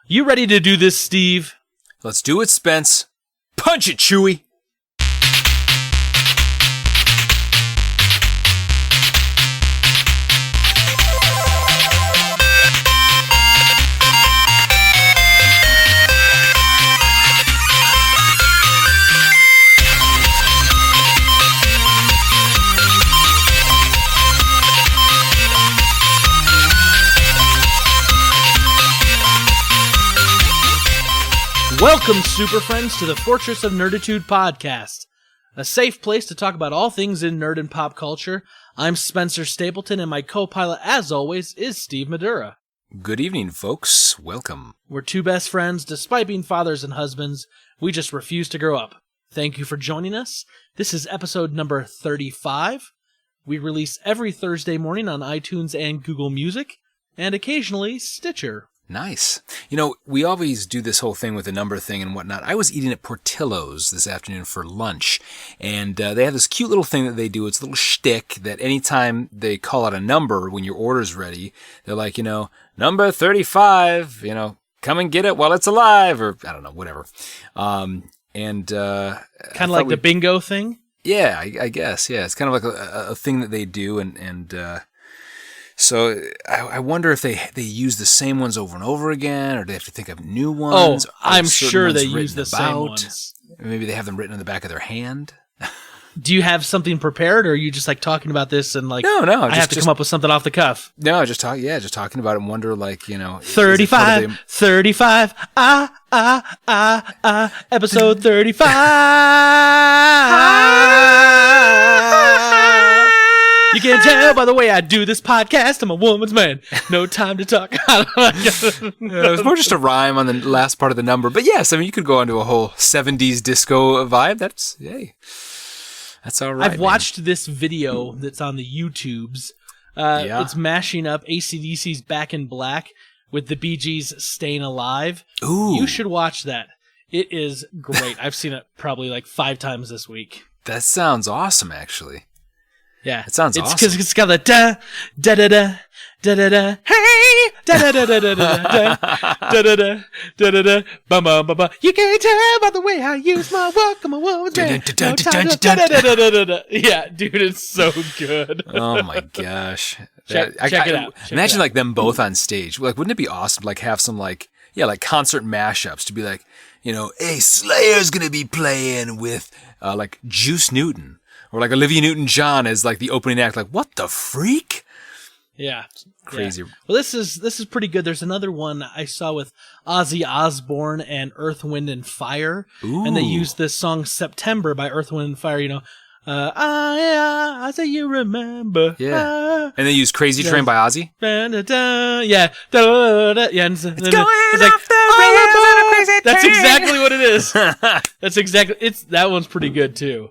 You ready to do this, Steve? Let's do it, Spence. Punch it, Chewie. Welcome, super friends, to the Fortress of Nerditude podcast, a safe place to talk about all things in nerd and pop culture. I'm Spencer Stapleton, and my co-pilot, as always, is Steve Madura. Good evening, folks. Welcome. We're two best friends. Despite being fathers and husbands, we just refuse to grow up. Thank you for joining us. This is episode number 35. We release every Thursday morning on iTunes and Google Music, and occasionally Stitcher. Nice. You know, we always do this whole thing with the number thing and whatnot. I was eating at Portillo's this afternoon for lunch, and they have this cute little thing that they do. It's a little shtick that anytime they call out a number when your order's ready, they're like, number 35, come and get it while it's alive, or I don't know, whatever. Kind of like the bingo thing? Yeah, I guess. Yeah, it's kind of like a thing that they do, and so I wonder if they use the same ones over and over again, or do they have to think of new ones? Oh, I'm sure they use the same ones. Maybe they have them written on the back of their hand. Do you have something prepared, or are you just like talking about this and like, no, I have to come up with something off the cuff? No, just talking about it and wonder 35, episode 35. You can tell by the way I do this podcast, I'm a woman's man. No time to talk. It was more just a rhyme on the last part of the number. But yes, you could go into a whole 70s disco vibe. That's all right. I've watched this video that's on the YouTubes. It's mashing up AC/DC's Back in Black with the Bee Gees' Staying Alive. Ooh. You should watch that. It is great. I've seen it probably like 5 times this week. That sounds awesome, actually. Yeah, it sounds awesome. It's because it's got the da da da da da da da hey da da da da da da da da da da da da da bum bum bum bum. You can't tell by the way I use my walk. I'm a woman's man. Yeah, dude, it's so good. Oh my gosh! Check it out. Imagine like them both on stage. Like, wouldn't it be awesome? Like have some like concert mashups to be like, hey, Slayer's gonna be playing with like Juice Newton. Or like Olivia Newton-John as like the opening act. Like, what the freak? Yeah. Crazy. Yeah. Well, this is pretty good. There's another one I saw with Ozzy Osbourne and Earth, Wind, and Fire. Ooh. And they used this song September by Earth, Wind, and Fire, I say you remember. Yeah. And they use Crazy Train by Ozzy? Yeah. It's going off the rails on a crazy train. That's exactly what it is. That one's pretty good too.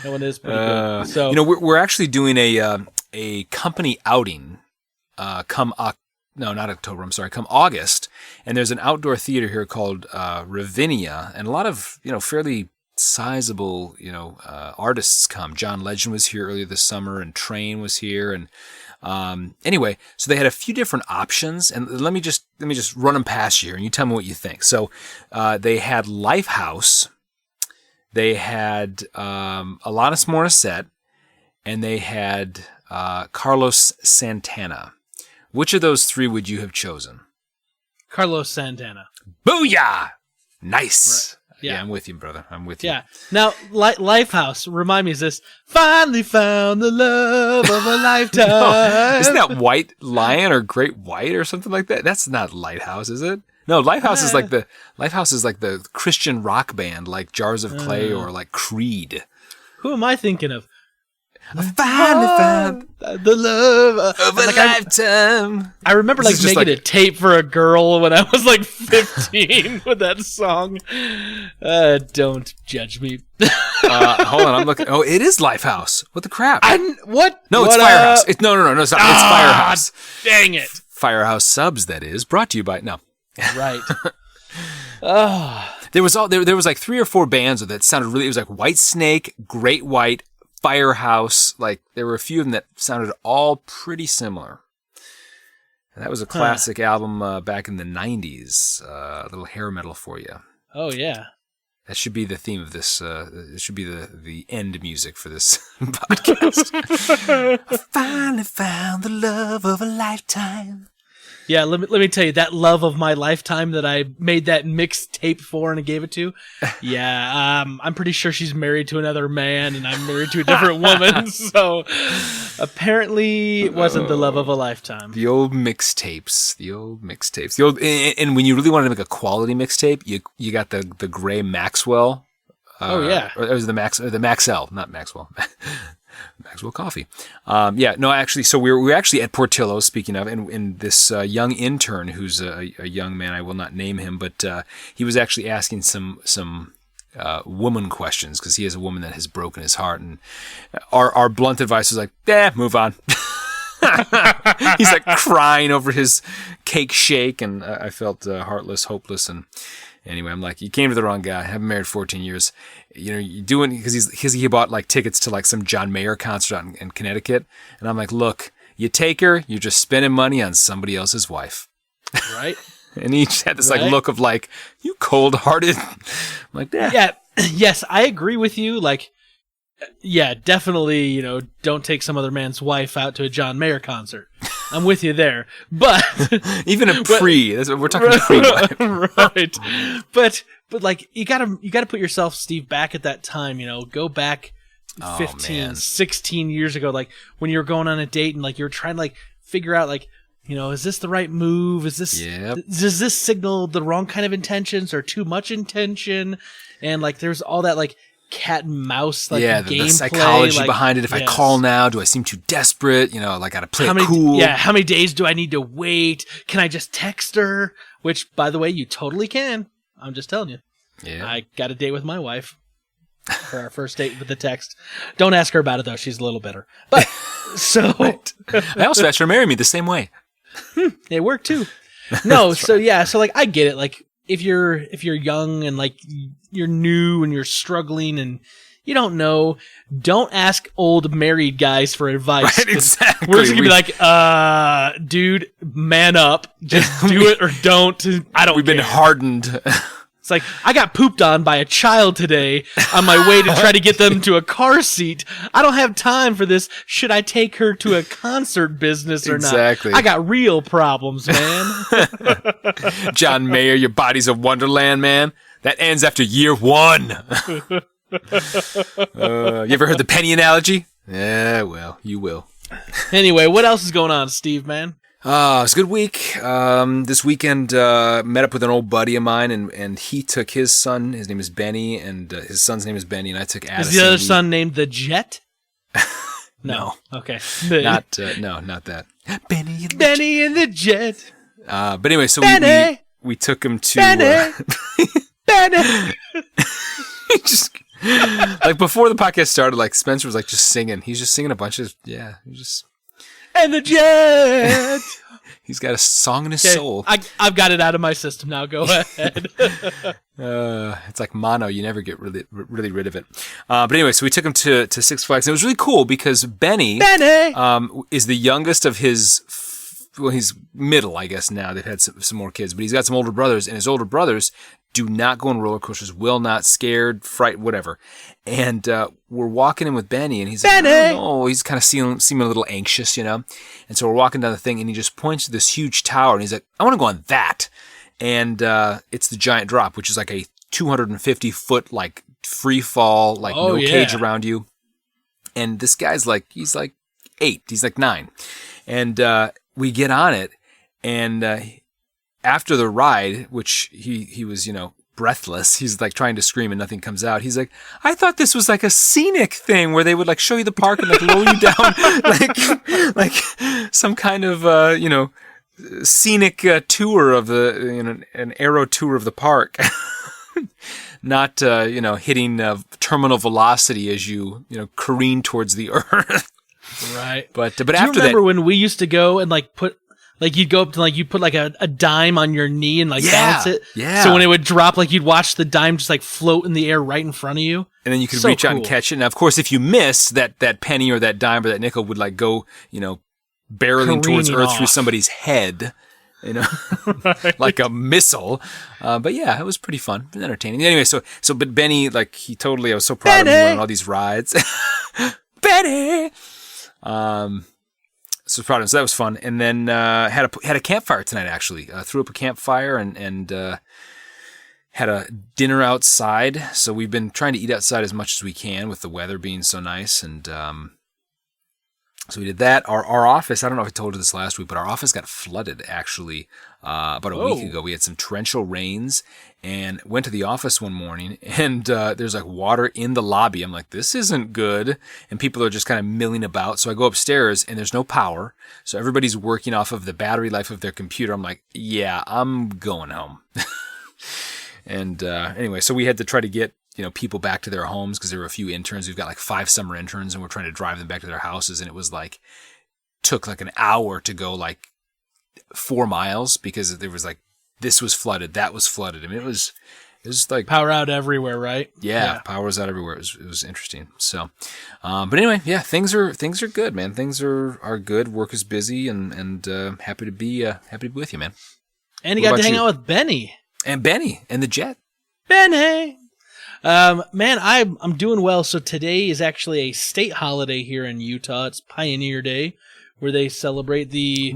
That one is pretty good. So we're actually doing a company outing come August, and there's an outdoor theater here called Ravinia, and a lot of fairly sizable artists come. John Legend was here earlier this summer, and Train was here, and anyway, so they had a few different options, and let me just run them past you, and you tell me what you think. So they had Lifehouse. They had Alanis Morissette, and they had Carlos Santana. Which of those 3 would you have chosen? Carlos Santana. Booyah! Nice. Right. Yeah, I'm with you, brother. I'm with you. Yeah. Now, Lifehouse, remind me, is this finally found the love of a lifetime? No, isn't that White Lion or Great White or something like that? That's not Lighthouse, is it? No, Lifehouse is like the Christian rock band, like Jars of Clay or like Creed. Who am I thinking of? I finally found the love of a lifetime. I remember making a tape for a girl when I was like 15 with that song. Don't judge me. Hold on, I'm looking. Oh, it is Lifehouse. What the crap? What? No, it's Firehouse. No, it's not. It's Firehouse. Dang it. Firehouse Subs, that is. Brought to you by... No. Right. Oh. There was like 3 or 4 bands that sounded really... It was like White Snake, Great White, Firehouse. Like, there were a few of them that sounded all pretty similar. That was a classic album back in the 90s. A little hair metal for you. Oh, yeah. That should be the theme of this. It should be the end music for this podcast. I finally found the love of a lifetime. Yeah, let me tell you, that love of my lifetime that I made that mixtape for and gave it to, yeah, I'm pretty sure she's married to another man and I'm married to a different woman, so apparently it wasn't the love of a lifetime. The old mixtapes. And when you really wanted to make a quality mixtape, you got the Gray Maxwell. Oh, yeah. Or it was the Maxell, not Maxwell. Maxwell Coffee. Actually, so we were actually at Portillo's, speaking of, and this young intern, who's a young man, I will not name him, but he was actually asking some woman questions, because he has a woman that has broken his heart, and our blunt advice was like, move on. He's like crying over his cake shake, and I felt heartless, hopeless, and anyway, I'm like, you came to the wrong guy. I've been married 14 years. You know, you're doing, because he bought like tickets to like some John Mayer concert out in Connecticut. And I'm like, look, you take her, you're just spending money on somebody else's wife. Right. And he just had this like look of like, you cold-hearted. I'm like, yeah. Yes, I agree with you. Like, yeah, definitely, you know, don't take some other man's wife out to a John Mayer concert. I'm with you there. But even we're talking pre-wife. Right. But like you gotta put yourself, Steve, back at that time, you know, go back 15, 16 years ago, like when you were going on a date and like you were trying to like figure out like, you know, is this the right move? Does this signal the wrong kind of intentions or too much intention? And like there's all that like cat and mouse, like the psychology behind it. If I call now, do I seem too desperate? You know, like I gotta play it cool. Yeah, how many days do I need to wait? Can I just text her? Which, by the way, you totally can. I'm just telling you. Yeah. I got a date with my wife for our first date with the text. Don't ask her about it though; she's a little bitter. But so I also asked her to marry me the same way. It worked too. No, so yeah, so like I get it. Like if you're young and like you're new and you're struggling and you don't know, don't ask old married guys for advice. Right, exactly. We're just gonna be like, dude, man up. Just do it or don't. I don't. We've been hardened. It's like, I got pooped on by a child today on my way to try to get them to a car seat. I don't have time for this. Should I take her to a concert business or not? Exactly. I got real problems, man. John Mayer, your body's a wonderland, man. That ends after year 1. You ever heard the penny analogy? Yeah, well, you will. Anyway, what else is going on, Steve, man? It's a good week. This weekend, met up with an old buddy of mine, and he took his son. His name is Benny, and his son's name is Benny, and I took Addison. Is the other son named the Jet? No. Okay. Not that. Benny and the Jet. But anyway, so we took him to Benny. Benny. just like before the podcast started, like Spencer was like just singing. He's just singing a bunch of And the Jet. He's got a song in his soul. I've got it out of my system now. Go ahead. It's like mono. You never get really rid of it. But anyway, so we took him to Six Flags. And it was really cool because Benny is the youngest of his. Well, he's middle, I guess, now. They've had some more kids. But he's got some older brothers. And his older brothers do not go on roller coasters, will not, scared, fright, whatever. And we're walking in with Benny, and he's like, oh, he's kind of seeming a little anxious, you know? And so we're walking down the thing, and he just points to this huge tower, and he's like, I want to go on that. And it's the Giant Drop, which is like a 250-foot, like, free fall, like cage around you. And this guy's like, he's like 8, he's like 9. And we get on it, and after the ride, which he was, you know, breathless, he's like trying to scream and nothing comes out. He's like, I thought this was like a scenic thing where they would like show you the park and like roll you down like some kind of scenic tour of the an aero tour of the park. Not hitting terminal velocity as you careen towards the earth. Right. But Do after you remember when we used to go and like put like you'd go up to like you'd put like a dime on your knee and like balance it. Yeah. So when it would drop, like you'd watch the dime just like float in the air right in front of you. And then you could reach out and catch it. Now, of course, if you miss that penny or that dime or that nickel would like go, barreling towards Careening Earth through off. somebody's head, Right. like a missile. But yeah, it was pretty fun and entertaining. Anyway, but Benny, like I was so proud of him Benny! on all these rides. Benny! So proud of him. So that was fun. And then had a campfire tonight, actually. Threw up a campfire and had a dinner outside. So we've been trying to eat outside as much as we can with the weather being so nice. And so we did that. Our office, I don't know if I told you this last week, but our office got flooded, actually, about a week ago. We had some torrential rains and went to the office one morning, and there's like water in the lobby. I'm like, this isn't good. And people are just kind of milling about. So I go upstairs, and there's no power. So everybody's working off of the battery life of their computer. I'm like, yeah, I'm going home. And anyway, so we had to try to get people back to their homes because there were a few interns. We've got like 5 summer interns, and we're trying to drive them back to their houses. And it was like, took like an hour to go like 4 miles because there was like, this was flooded, that was flooded. I mean, it was like Power out everywhere, right? yeah. Power was out everywhere. It was interesting. So, but anyway, yeah, things are good, man. Things are good. Work is busy, and happy to be with you, man. And you got to hang out with Benny. And Benny and the Jet. Benny! Man, I'm doing well. So today is actually a state holiday here in Utah. It's Pioneer Day, where they celebrate the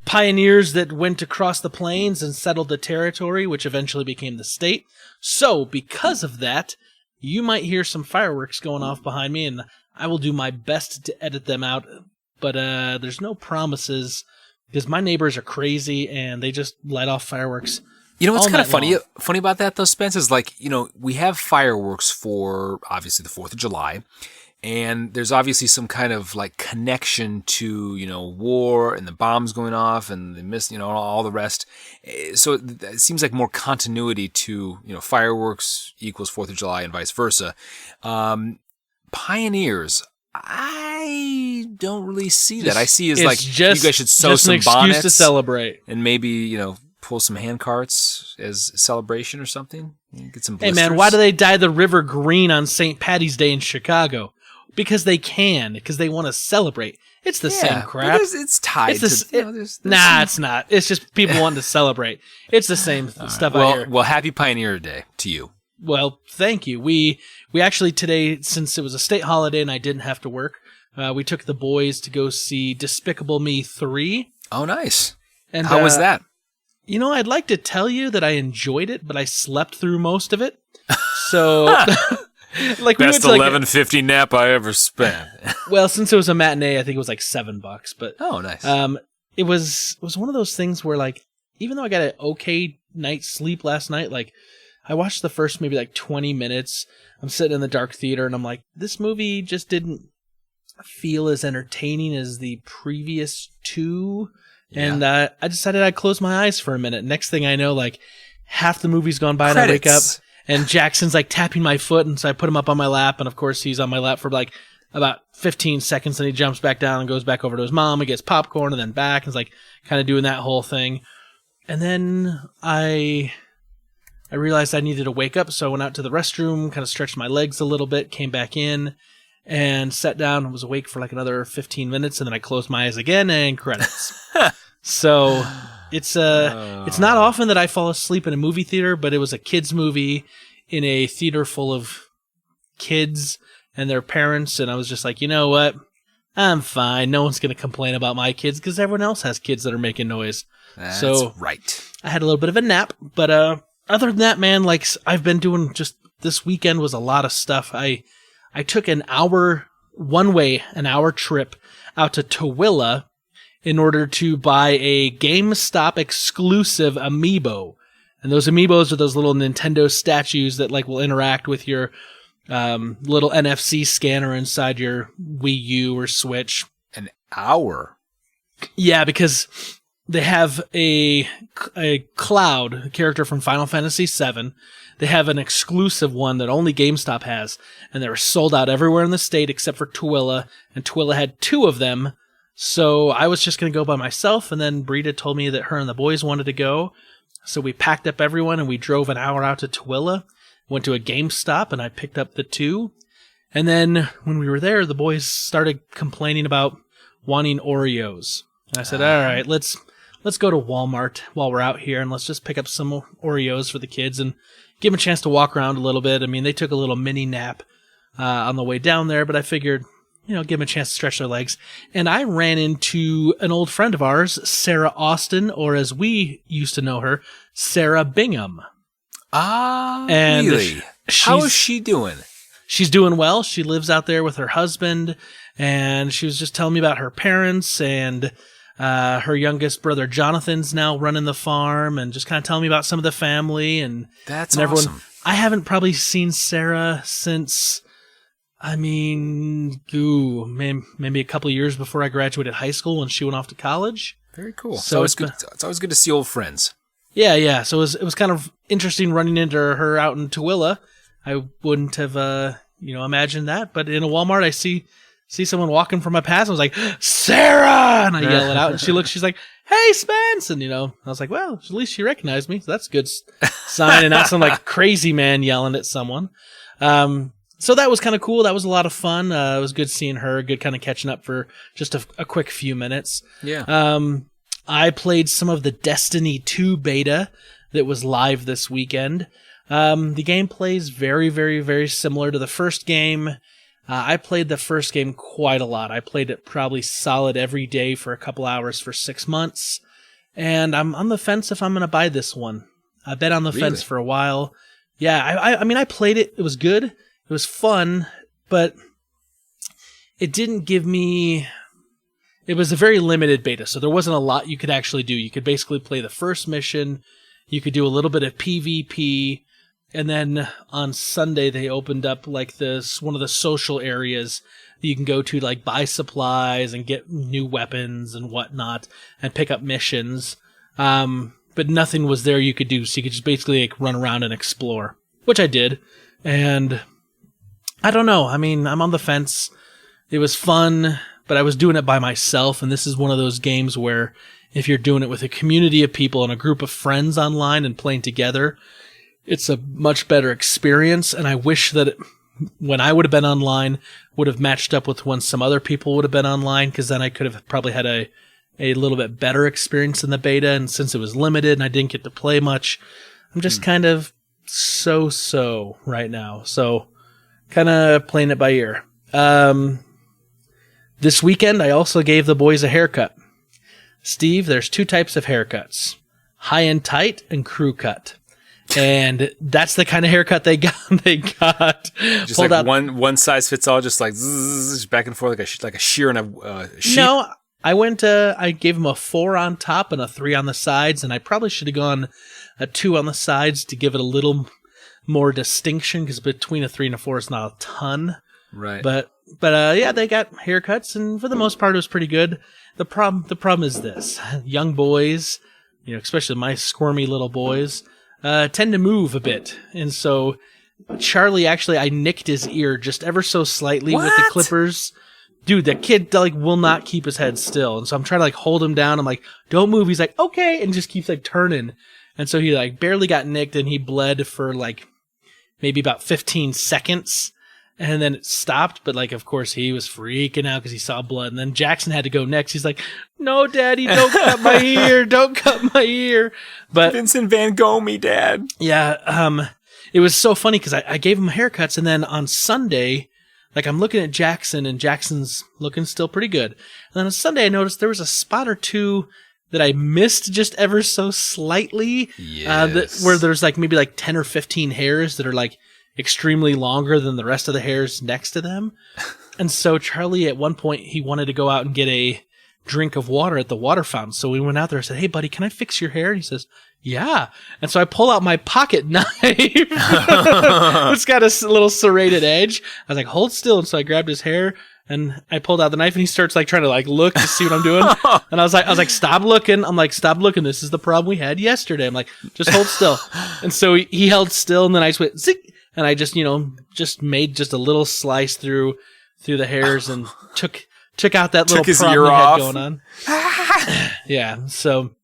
pioneers that went across the plains and settled the territory, which eventually became the state. So because of that, you might hear some fireworks going off behind me, and I will do my best to edit them out. But there's no promises because my neighbors are crazy and they just light off fireworks. You know what's kind of funny about that though, Spence, is like, we have fireworks for obviously the 4th of July, and there's obviously some kind of like connection to, war and the bombs going off and the all the rest. So it seems like more continuity to, fireworks equals 4th of July and vice versa. Pioneers, I don't really see that. I see as like, you guys should sew some bonnets. Just an excuse to celebrate. And maybe, pull some hand carts as a celebration or something. Get some blisters. Hey man, why do they dye the river green on St. Patty's Day in Chicago? Because they can. Because they want to celebrate. It's the same crap. It's tied to... it's not. It's just people wanting to celebrate. It's the same stuff I hear. Well, happy Pioneer Day to you. Well, thank you. We actually today, since it was a state holiday and I didn't have to work, we took the boys to go see Despicable Me 3. Oh, nice. And how was that? I'd like to tell you that I enjoyed it, but I slept through most of it. So, like, best 11:50 nap I ever spent. Well, since it was a matinee, I think it was like $7. But oh, nice. It was one of those things where, like, even though I got an okay night's sleep last night, like, I watched the first maybe like 20 minutes. I'm sitting in the dark theater, and I'm like, this movie just didn't feel as entertaining as the previous 2. And I decided I'd close my eyes for a minute. Next thing I know, like, half the movie's gone by, and I wake up, and Jackson's like tapping my foot, and so I put him up on my lap, and of course he's on my lap for like about 15 seconds, and he jumps back down and goes back over to his mom and gets popcorn, and then back, and is like kind of doing that whole thing. And then I realized I needed to wake up, so I went out to the restroom, kind of stretched my legs a little bit, came back in, and sat down and was awake for like another 15 minutes, and then I closed my eyes again, and credits. So it's not often that I fall asleep in a movie theater, but it was a kids movie in a theater full of kids and their parents, and I was just like, you know what? I'm fine. No one's going to complain about my kids because everyone else has kids that are making noise. That's so right. I had a little bit of a nap, but other than that, man, like, I've been doing just this weekend was a lot of stuff. I took an hour trip out to Tooele in order to buy a GameStop exclusive Amiibo. And those Amiibos are those little Nintendo statues that like will interact with your little NFC scanner inside your Wii U or Switch. An hour? Yeah, because they have a Cloud, a character from Final Fantasy VII. They have an exclusive one that only GameStop has, and they were sold out everywhere in the state except for Tooele, and Tooele had 2 of them. So I was just going to go by myself, and then Brita told me that her and the boys wanted to go. So we packed up everyone, and we drove an hour out to Tooele, went to a GameStop, and I picked up the 2. And then when we were there, the boys started complaining about wanting Oreos. And I said, all right, let's go to Walmart while we're out here and let's just pick up some Oreos for the kids and give them a chance to walk around a little bit. I mean, they took a little mini nap on the way down there, but I figured, give them a chance to stretch their legs. And I ran into an old friend of ours, Sarah Austin, or as we used to know her, Sarah Bingham. And really? How is she doing? She's doing well. She lives out there with her husband, and she was just telling me about her parents, and her youngest brother Jonathan's now running the farm, and just kind of telling me about some of the family. And that's and everyone. Awesome. I haven't probably seen Sarah since, maybe a couple of years before I graduated high school when she went off to college. Very cool. So it's always good to see old friends. Yeah. So it was kind of interesting running into her out in Tooele. I wouldn't have, imagined that. But in a Walmart, I see someone walking from my past. I was like, Sarah! And I yell it out. And she's like, hey, Spence! And, I was like, well, at least she recognized me. So that's a good sign. And not some like crazy man yelling at someone. So that was kind of cool. That was a lot of fun. It was good seeing her, good kind of catching up for just a quick few minutes. Yeah. I played some of the Destiny 2 beta that was live this weekend. The game plays very, very, very similar to the first game. I played the first game quite a lot. I played it probably solid every day for a couple hours for 6 months. And I'm on the fence if I'm going to buy this one. I've been on the fence for a while. Yeah, I played it. It was good. It was fun, but it didn't give me... It was a very limited beta, so there wasn't a lot you could actually do. You could basically play the first mission. You could do a little bit of PvP. And then on Sunday, they opened up like one of the social areas that you can go to, like buy supplies and get new weapons and whatnot and pick up missions. But nothing was there you could do. So you could just basically like run around and explore, which I did. And I don't know. I mean, I'm on the fence. It was fun, but I was doing it by myself. And this is one of those games where if you're doing it with a community of people and a group of friends online and playing together, it's a much better experience, and I wish that when I would have been online would have matched up with when some other people would have been online, because then I could have probably had a little bit better experience in the beta, and since it was limited and I didn't get to play much, I'm just kind of so right now. So kind of playing it by ear. This weekend, I also gave the boys a haircut. Steve, there's 2 types of haircuts, high and tight and crew cut. And that's the kind of haircut they got. Just like out. one size fits all, just like zzz, back and forth like a shear and a sheep. No, I gave him a 4 on top and a 3 on the sides, and I probably should have gone a 2 on the sides to give it a little more distinction, because between a 3 and a 4 is not a ton. Right. But yeah, they got haircuts, and for the most part, it was pretty good. The problem is this: young boys, especially my squirmy little boys, tend to move a bit. And so Charlie, actually, I nicked his ear just ever so slightly with the clippers. Dude, that kid will not keep his head still. And so I'm trying to hold him down. I'm like, don't move. He's like, okay. And just keeps turning. And so he barely got nicked, and he bled for maybe about 15 seconds. And then it stopped, but of course he was freaking out because he saw blood. And then Jackson had to go next. He's like, no, Daddy, don't cut my ear. Don't cut my ear. But Vincent Van Gogh me, Dad. Yeah. It was so funny because I gave him haircuts, and then on Sunday, I'm looking at Jackson, and Jackson's looking still pretty good. And then on Sunday, I noticed there was a spot or 2 that I missed just ever so slightly. Yes. Where there's maybe 10 or 15 hairs that are extremely longer than the rest of the hairs next to them. And so Charlie, at one point, he wanted to go out and get a drink of water at the water fountain. So we went out there and said, hey, buddy, can I fix your hair? And he says, yeah. And so I pull out my pocket knife. It's got a little serrated edge. I was like, hold still. And so I grabbed his hair, and I pulled out the knife, and he starts trying to look to see what I'm doing. And I was like, stop looking. I'm like, stop looking. This is the problem we had yesterday. I'm like, just hold still. And so he held still, and then I just went, zick. And I just, just made just a little slice through the hairs and took out that little problem we had going on. Yeah. So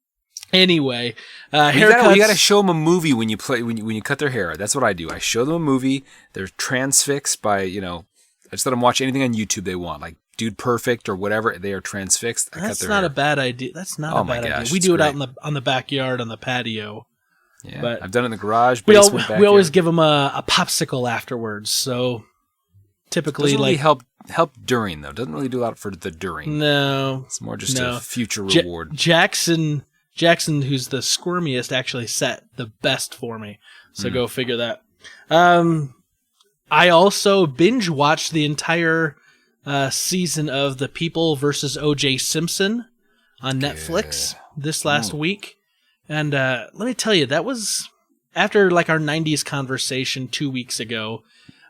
anyway, haircuts. You got to show them a movie when you cut their hair. That's what I do. I show them a movie. They're transfixed by, I just let them watch anything on YouTube they want, like Dude Perfect or whatever. They are transfixed. That's not a bad idea. That's not a bad idea. We it's do it great. out on the backyard on the patio. Yeah, but I've done it in the garage, we basement, backyard. We always give them a popsicle afterwards. So typically, doesn't really help during though. Doesn't really do a lot for the during. No, it's more just a future reward. Jackson, who's the squirmiest, actually set the best for me. So go figure that. I also binge watched the entire season of The People versus O.J. Simpson on Netflix this last week. And let me tell you, that was after like our 90s conversation 2 weeks ago.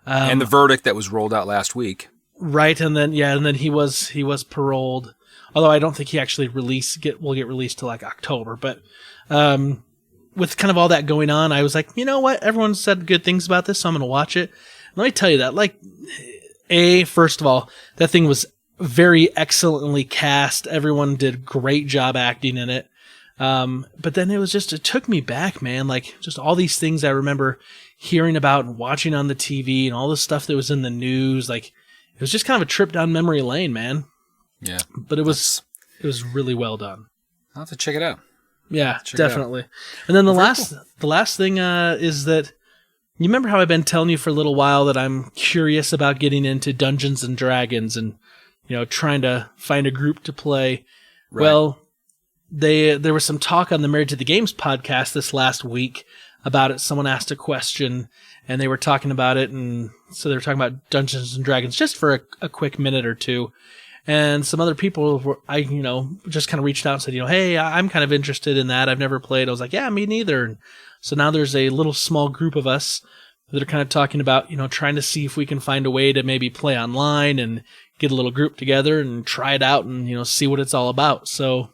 And the verdict that was rolled out last week. Right, and then he was paroled. Although I don't think he actually will get released till like October. But with kind of all that going on, I was like, you know what? Everyone said good things about this, so I'm going to watch it. Let me tell you that, like, first of all, that thing was very excellently cast. Everyone did a great job acting in it. But then it took me back, man. Like, just all these things I remember hearing about and watching on the TV and all the stuff that was in the news. Like, it was just kind of a trip down memory lane, man. Yeah. But it was really well done. I'll have to check it out. Yeah, definitely. And then the last thing is that you remember how I've been telling you for a little while that I'm curious about getting into Dungeons and Dragons and, trying to find a group to play. Right. Well, there was some talk on the Married to the Games podcast this last week about it. Someone asked a question and they were talking about it. And so they were talking about Dungeons and Dragons just for a quick minute or two. And some other people just kind of reached out and said, hey, I'm kind of interested in that. I've never played. I was like, yeah, me neither. And so now there's a little small group of us that are kind of talking about, trying to see if we can find a way to maybe play online and get a little group together and try it out and, see what it's all about. So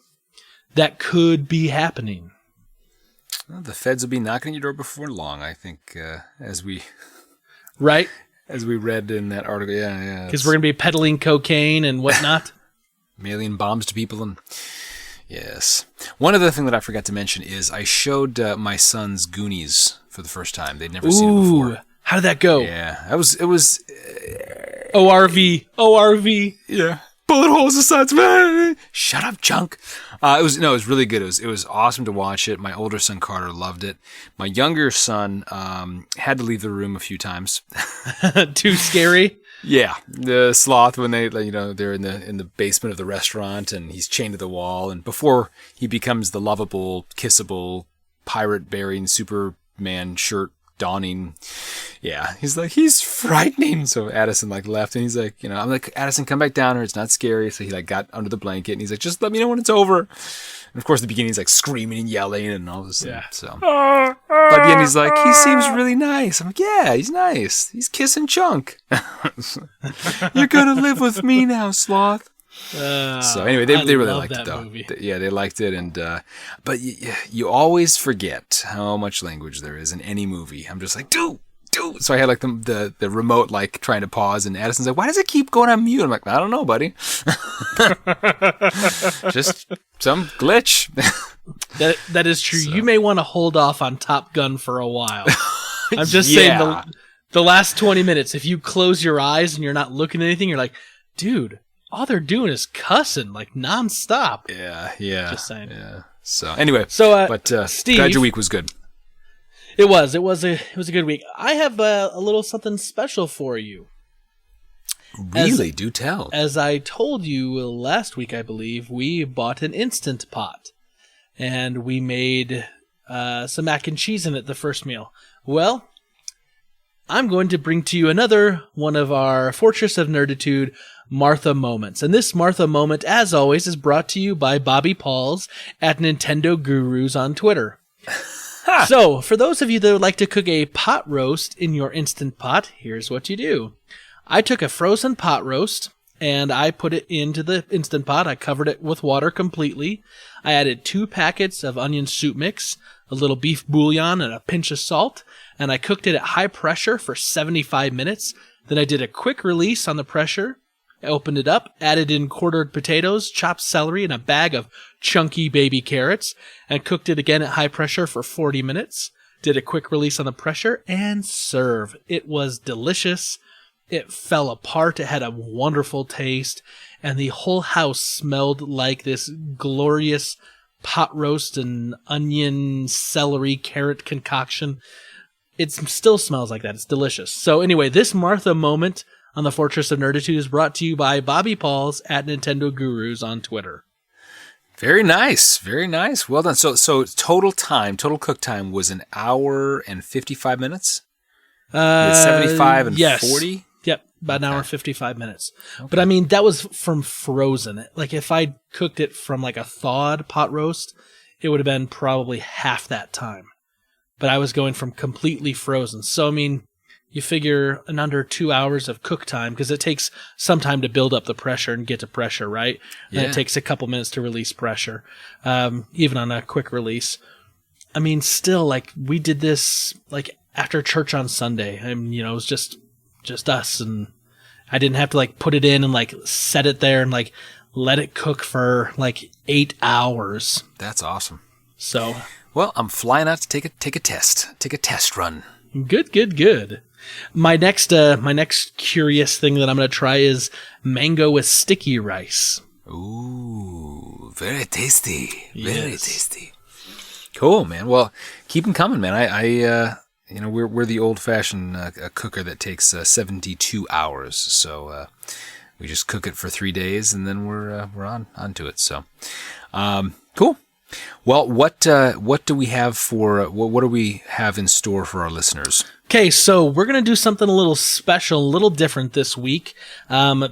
that could be happening. Well, the feds will be knocking at your door before long, I think, as we... Right? As we read in that article, yeah. Because we're going to be peddling cocaine and whatnot. Mailing bombs to people and... Yes. One other thing that I forgot to mention is I showed my sons Goonies for the first time. They'd never seen it before. How did that go? Yeah. It was... ORV. Yeah. Bullet holes the sides, man. Shut up, chunk. It was really good. It was awesome to watch it. My older son Carter loved it. My younger son had to leave the room a few times. Too scary. Yeah, the sloth when they're in the basement of the restaurant and he's chained to the wall, and before he becomes the lovable, kissable, pirate-bearing Superman shirt donning. Yeah, he's frightening. So Addison left and he's like, I'm like, Addison, come back down here. It's not scary. So he got under the blanket and he's like, just let me know when it's over. And of course, at the beginning he's screeming and yelling and all this. Yeah. So, but at the end he's like, he seems really nice. I'm like, yeah, he's nice. He's kissing Chunk. You're gonna live with me now, Sloth. So anyway, they really liked it though. They liked it, and but you always forget how much language there is in any movie. I'm just like, dude. So I had the remote trying to pause, and Addison's like, why does it keep going on mute? I'm like, I don't know, buddy. Just some glitch. That is true. So. You may want to hold off on Top Gun for a while. I'm just saying the last 20 minutes, if you close your eyes and you're not looking at anything, you're like, dude, all they're doing is cussing nonstop. Yeah. Just saying. Yeah. So anyway, Steve, glad your week was good. It was a good week. I have a little something special for you. Really? Do tell. As I told you last week, I believe, we bought an Instant Pot. And we made some mac and cheese in it the first meal. Well, I'm going to bring to you another one of our Fortress of Nerditude Martha Moments. And this Martha Moment, as always, is brought to you by Bobby Pauls at Nintendo Gurus on Twitter. So, for those of you that would like to cook a pot roast in your Instant Pot, here's what you do. I took a frozen pot roast, and I put it into the Instant Pot. I covered it with water completely. I added 2 packets of onion soup mix, a little beef bouillon, and a pinch of salt, and I cooked it at high pressure for 75 minutes. Then I did a quick release on the pressure. I opened it up, added in quartered potatoes, chopped celery, and a bag of chunky baby carrots, and cooked it again at high pressure for 40 minutes. Did a quick release on the pressure, and serve. It was delicious. It fell apart. It had a wonderful taste, and the whole house smelled like this glorious pot roast and onion, celery, carrot concoction. It still smells like that. It's delicious. So anyway, this Martha moment on the Fortress of Nerditude is brought to you by Bobby Pauls at Nintendo Gurus on Twitter. Very nice. Very nice. Well done. So total cook time was an hour and 55 minutes? 75 and yes. 40? Yep, about an hour and 55 minutes. Okay. But I mean, that was from frozen. Like if I cooked it from like a thawed pot roast, it would have been probably half that time. But I was going from completely frozen. So, I mean, you figure in under 2 hours of cook time, because it takes some time to build up the pressure and get to pressure, right? Yeah. And it takes a couple minutes to release pressure, even on a quick release. I mean, still, like, we did this, like, after church on Sunday. I mean, you know, it was just us, and I didn't have to, like, put it in and, like, set it there and, like, let it cook for, like, 8 hours. That's awesome. So... Well, I'm flying out to take a test run. Good. My next curious thing that I'm going to try is mango with sticky rice. Ooh, very tasty. Very tasty. Cool, man. Well, keep them coming, man. We're the old-fashioned cooker that takes 72 hours. So we just cook it for 3 days, and then we're on to it. So cool. Well, what do we have what do we have in store for our listeners? Okay, so we're going to do something a little special, a little different this week,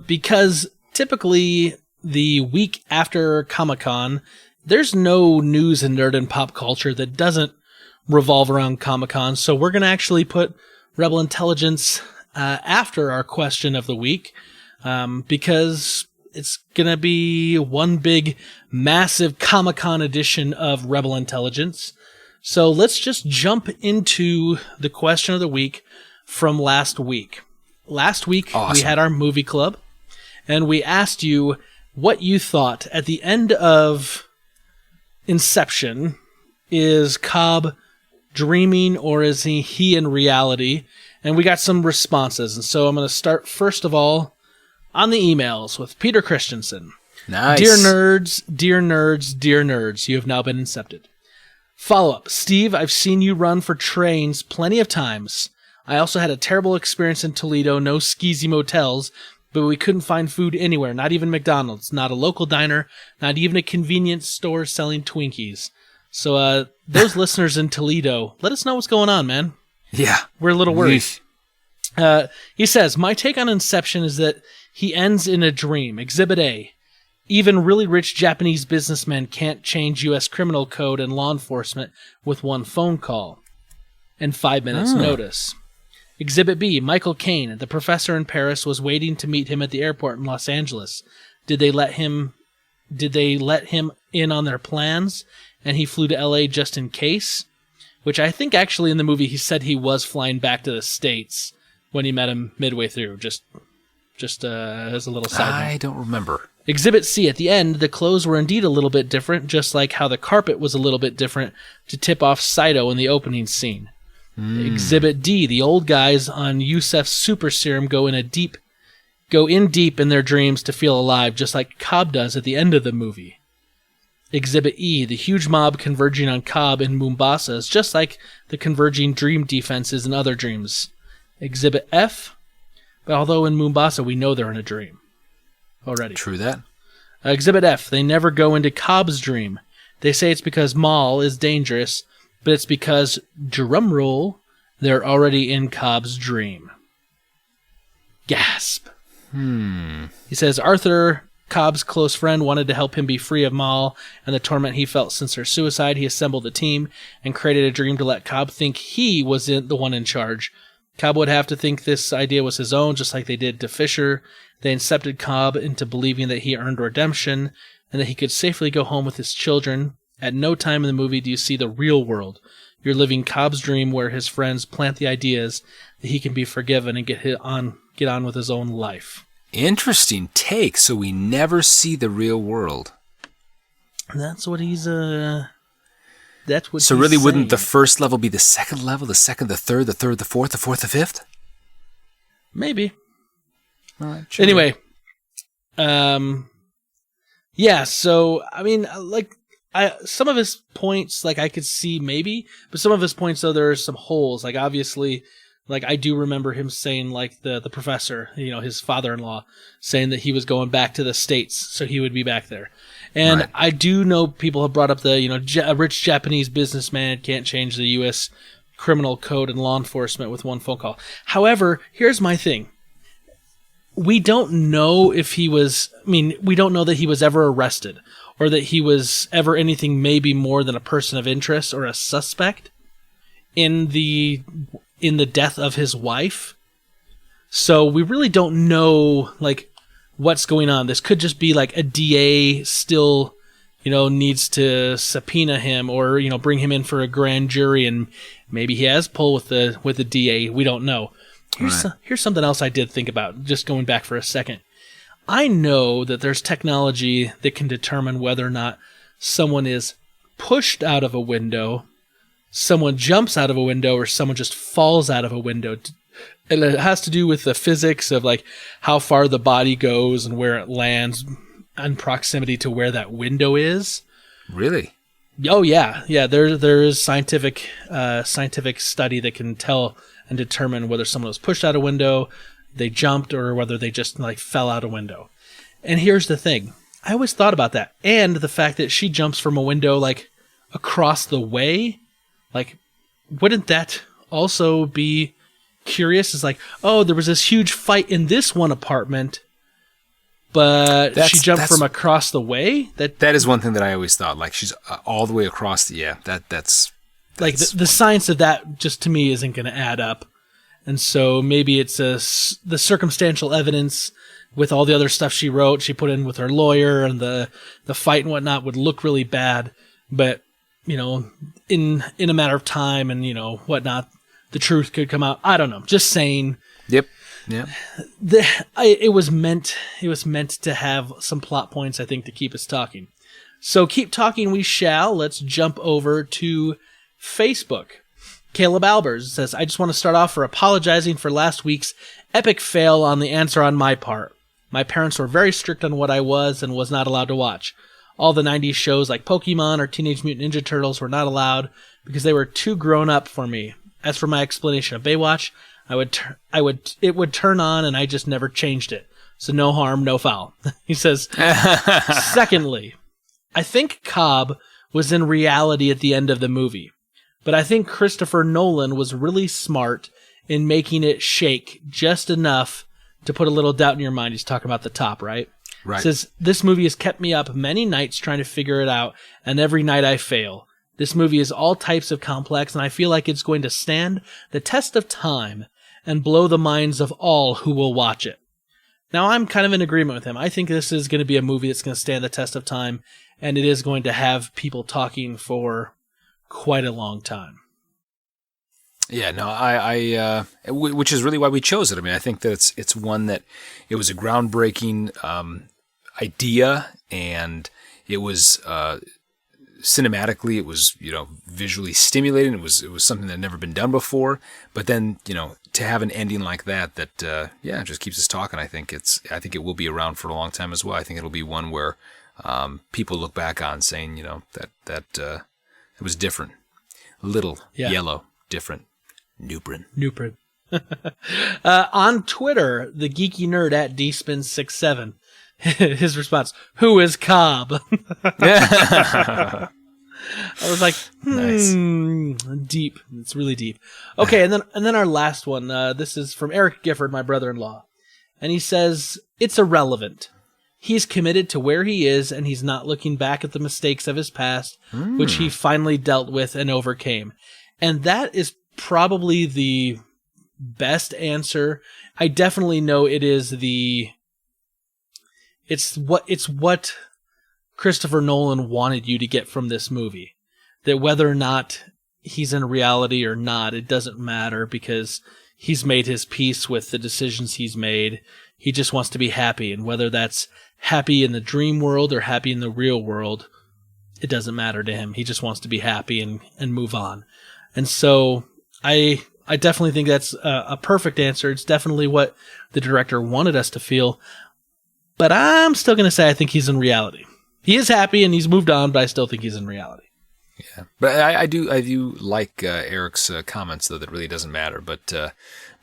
because typically the week after Comic-Con, there's no news in nerd and pop culture that doesn't revolve around Comic-Con. So we're going to actually put Rebel Intelligence after our question of the week, because it's going to be one big, massive Comic-Con edition of Rebel Intelligence. So let's just jump into the question of the week from last week. Last week, awesome. We had our movie club, and we asked you what you thought at the end of Inception. Is Cobb dreaming, or is he in reality? And we got some responses. And so I'm going to start, first of all, on the emails with Peter Christensen. Nice. Dear nerds, you have now been incepted. Follow-up. Steve, I've seen you run for trains plenty of times. I also had a terrible experience in Toledo, no skeezy motels, but we couldn't find food anywhere, not even McDonald's, not a local diner, not even a convenience store selling Twinkies. So those listeners in Toledo, let us know what's going on, man. Yeah. We're a little worried. He says, my take on Inception is that he ends in a dream. Exhibit A. Even really rich Japanese businessmen can't change U.S. criminal code and law enforcement with one phone call and 5 minutes notice. Exhibit B. Michael Caine, the professor in Paris, was waiting to meet him at the airport in Los Angeles. Did they let him in on their plans, and he flew to L.A. just in case? Which I think actually in the movie he said he was flying back to the States when he met him midway through. Just as a little side note. I don't remember. Exhibit C, at the end, the clothes were indeed a little bit different, just like how the carpet was a little bit different to tip off Saito in the opening scene. Exhibit D, the old guys on Yusef's super serum go in deep in their dreams to feel alive, just like Cobb does at the end of the movie. Exhibit E, the huge mob converging on Cobb in Mombasa is just like the converging dream defenses in other dreams. Exhibit F, but although in Mombasa we know they're in a dream already. True that. Exhibit F, they never go into Cobb's dream. They say it's because Maul is dangerous, but it's because, drumroll, they're already in Cobb's dream. Gasp. He says, Arthur, Cobb's close friend, wanted to help him be free of Maul and the torment he felt since her suicide. He assembled a team and created a dream to let Cobb think he was the one in charge. Cobb would have to think this idea was his own, just like they did to Fisher. They incepted Cobb into believing that he earned redemption and that he could safely go home with his children. At no time in the movie do you see the real world. You're living Cobb's dream where his friends plant the ideas that he can be forgiven and get on with his own life. Interesting take. So we never see the real world. That's what he's That's what. So really, wouldn't the first level be the second level, the second, the third, the fourth, the fifth? Maybe. All right. Anyway, yeah. So I mean, like, some of his points, like, I could see maybe, but some of his points, though, there are some holes. Like, obviously, like, I do remember him saying, like, the professor, you know, his father-in-law, saying that he was going back to the States, so he would be back there. And Right. I do know people have brought up the, you know, a rich Japanese businessman can't change the U.S. criminal code and law enforcement with one phone call. However, here's my thing. We don't know if he was, I mean, we don't know that he was ever arrested or that he was ever anything maybe more than a person of interest or a suspect in the death of his wife. So we really don't know, like, what's going on. This could just be like a DA still, you know, needs to subpoena him or, you know, bring him in for a grand jury, and maybe he has pull with the DA. We don't know. Here's something else I did think about, just going back for a second. I know that there's technology that can determine whether or not someone is pushed out of a window, someone jumps out of a window, or someone just falls out of a window. And it has to do with the physics of, like, how far the body goes and where it lands in proximity to where that window is. Really? Oh yeah, yeah. There is scientific study that can tell and determine whether someone was pushed out a window, they jumped, or whether they just, like, fell out a window. And here's the thing: I always thought about that, and the fact that she jumps from a window, like, across the way. Like, wouldn't that also be curious? It's like, oh, there was this huge fight in this one apartment, but she jumped from across the way. That is one thing that I always thought. Like, she's all the way across the, that's like the science of that just to me isn't going to add up. And so maybe it's the circumstantial evidence with all the other stuff she wrote, she put in with her lawyer, and the fight and whatnot would look really bad. But, you know, in a matter of time and, you know, whatnot, the truth could come out. I don't know. Just saying. Yep. Yeah. It was meant to have some plot points, I think, to keep us talking. So keep talking we shall. Let's jump over to Facebook. Caleb Albers says, I just want to start off for apologizing for last week's epic fail on the answer on my part. My parents were very strict on what I was and was not allowed to watch. All the 90s shows like Pokemon or Teenage Mutant Ninja Turtles were not allowed because they were too grown up for me. As for my explanation of Baywatch, it would turn on and I just never changed it. So no harm, no foul. He says, secondly, I think Cobb was in reality at the end of the movie. But I think Christopher Nolan was really smart in making it shake just enough to put a little doubt in your mind. He's talking about the top, right? Right. He says, this movie has kept me up many nights trying to figure it out, and every night I fail. This movie is all types of complex, and I feel like it's going to stand the test of time and blow the minds of all who will watch it. Now, I'm kind of in agreement with him. I think this is going to be a movie that's going to stand the test of time, and it is going to have people talking for quite a long time. Yeah, no, I which is really why we chose it. I mean, I think that it's one that it was a groundbreaking idea, and it was cinematically, it was, you know, visually stimulating. It was something that had never been done before. But then, you know, to have an ending like that just keeps us talking. I think it will be around for a long time as well. I think it'll be one where people look back on saying, you know, that it was different, yellow, different. Nuprin. On Twitter, the geeky nerd at dspin67, his response, who is Cobb? I was like, Nice. Deep. It's really deep. Okay, and then our last one. This is from Eric Gifford, my brother-in-law. And he says, it's irrelevant. He's committed to where he is, and he's not looking back at the mistakes of his past, which he finally dealt with and overcame. And that is probably the best answer. I definitely know it is it's what Christopher Nolan wanted you to get from this movie. That whether or not he's in reality or not, it doesn't matter because he's made his peace with the decisions he's made. He just wants to be happy, and whether that's happy in the dream world or happy in the real world, it doesn't matter to him. He just wants to be happy and move on. And so I I definitely think that's a perfect answer. It's definitely what the director wanted us to feel. But I'm still going to say I think he's in reality. He is happy and he's moved on, but I still think he's in reality. Yeah, but I do like Eric's comments, though, that really doesn't matter. But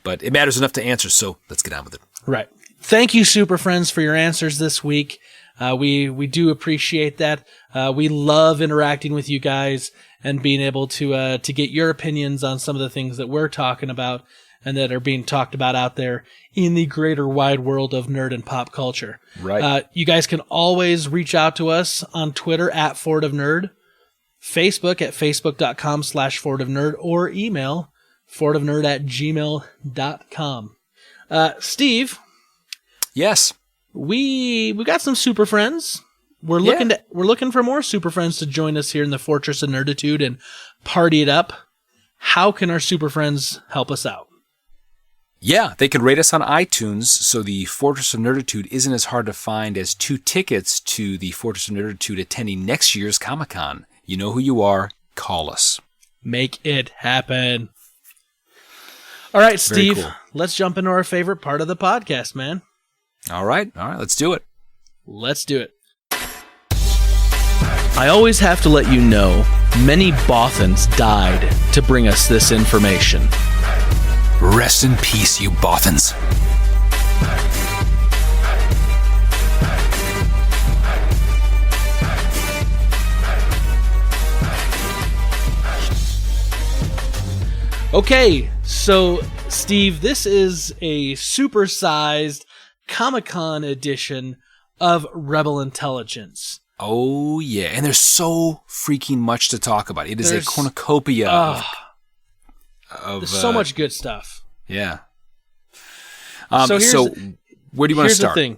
it matters enough to answer, so let's get on with it. Right. Thank you, Super Friends, for your answers this week. We do appreciate that. We love interacting with you guys and being able to get your opinions on some of the things that we're talking about and that are being talked about out there in the greater wide world of nerd and pop culture. Right. You guys can always reach out to us on Twitter at Ford of Nerd, Facebook at facebook.com/Ford of Nerd, or email fordofnerd@gmail.com. Steve. Yes. We got some super friends. We're looking for more super friends to join us here in the Fortress of Nerditude and party it up. How can our super friends help us out? Yeah, they can rate us on iTunes, so the Fortress of Nerditude isn't as hard to find as 2 tickets to the Fortress of Nerditude attending next year's Comic-Con. You know who you are. Call us. Make it happen. All right, Steve, Very cool. Let's jump into our favorite part of the podcast, man. All right, let's do it. Let's do it. I always have to let you know, many Bothans died to bring us this information. Rest in peace, you Bothans. Okay, so Steve, this is a supersized Comic-Con edition of Rebel Intelligence. Oh, yeah. And there's so freaking much to talk about. It is a cornucopia of there's so much good stuff. Yeah. So where do you want to start? Here's the thing.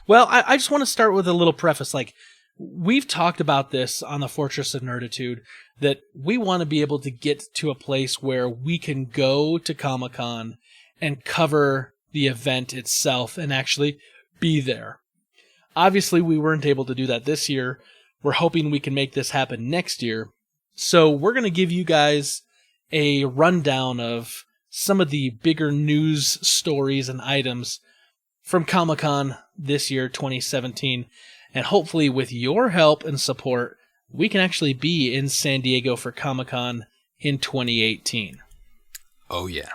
Well, I just want to start with a little preface. Like, we've talked about this on the Fortress of Nerditude, that we want to be able to get to a place where we can go to Comic-Con and cover the event itself and actually be there. Obviously, we weren't able to do that this year. We're hoping we can make this happen next year. So we're going to give you guys a rundown of some of the bigger news stories and items from Comic-Con this year, 2017. And hopefully with your help and support, we can actually be in San Diego for Comic-Con in 2018. Oh, yeah.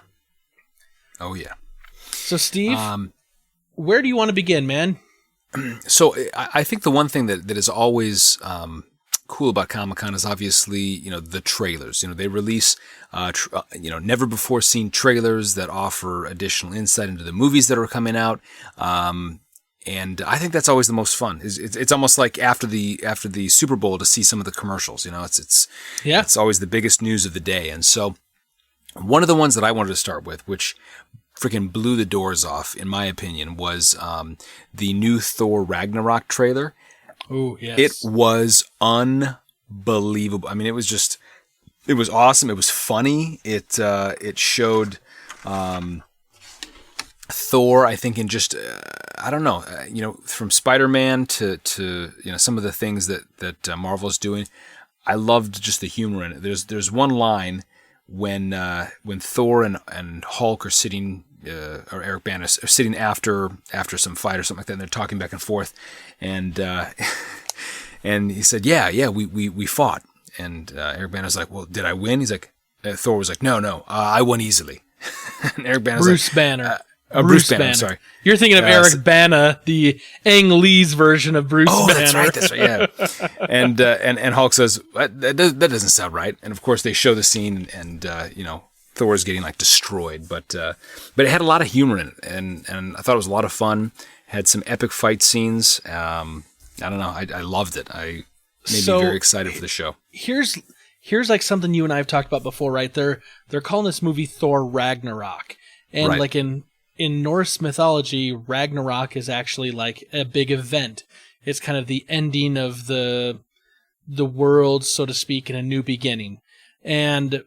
So, Steve, where do you want to begin, man? So I think the one thing that is always cool about Comic-Con is obviously, the trailers. They release, never before seen trailers that offer additional insight into the movies that are coming out. And I think that's always the most fun. It's almost like after the Super Bowl to see some of the commercials. It's always the biggest news of the day. And so one of the ones that I wanted to start with, which freaking blew the doors off, in my opinion, was the new Thor Ragnarok trailer. Oh, yes. It was unbelievable. I mean, it was awesome. It was funny. It showed Thor, I think, in just I don't know, from Spider-Man to some of the things that Marvel's doing. I loved just the humor in it. There's one line when Thor and Hulk are sitting, or Eric Bana are sitting after some fight or something like that, and they're talking back and forth, and and he said, yeah, we fought, and Eric Bana's like, well, did I win? He's like, Thor was like, no, I won easily. And Eric Bana's Bruce like, Banner. Bruce Banner, I'm sorry. You're thinking of Eric Bana, the Ang Lee's version of Bruce Banner. That's right, yeah. And Hulk says, that doesn't sound right. And of course they show the scene and Thor's getting like destroyed. But it had a lot of humor in it, and I thought it was a lot of fun. Had some epic fight scenes. I don't know. I loved it. I made me very excited for the show. Here's like something you and I have talked about before, right? They're calling this movie Thor Ragnarok. And right. like in Norse mythology, Ragnarok is actually like a big event. It's kind of the ending of the world, so to speak, and a new beginning. And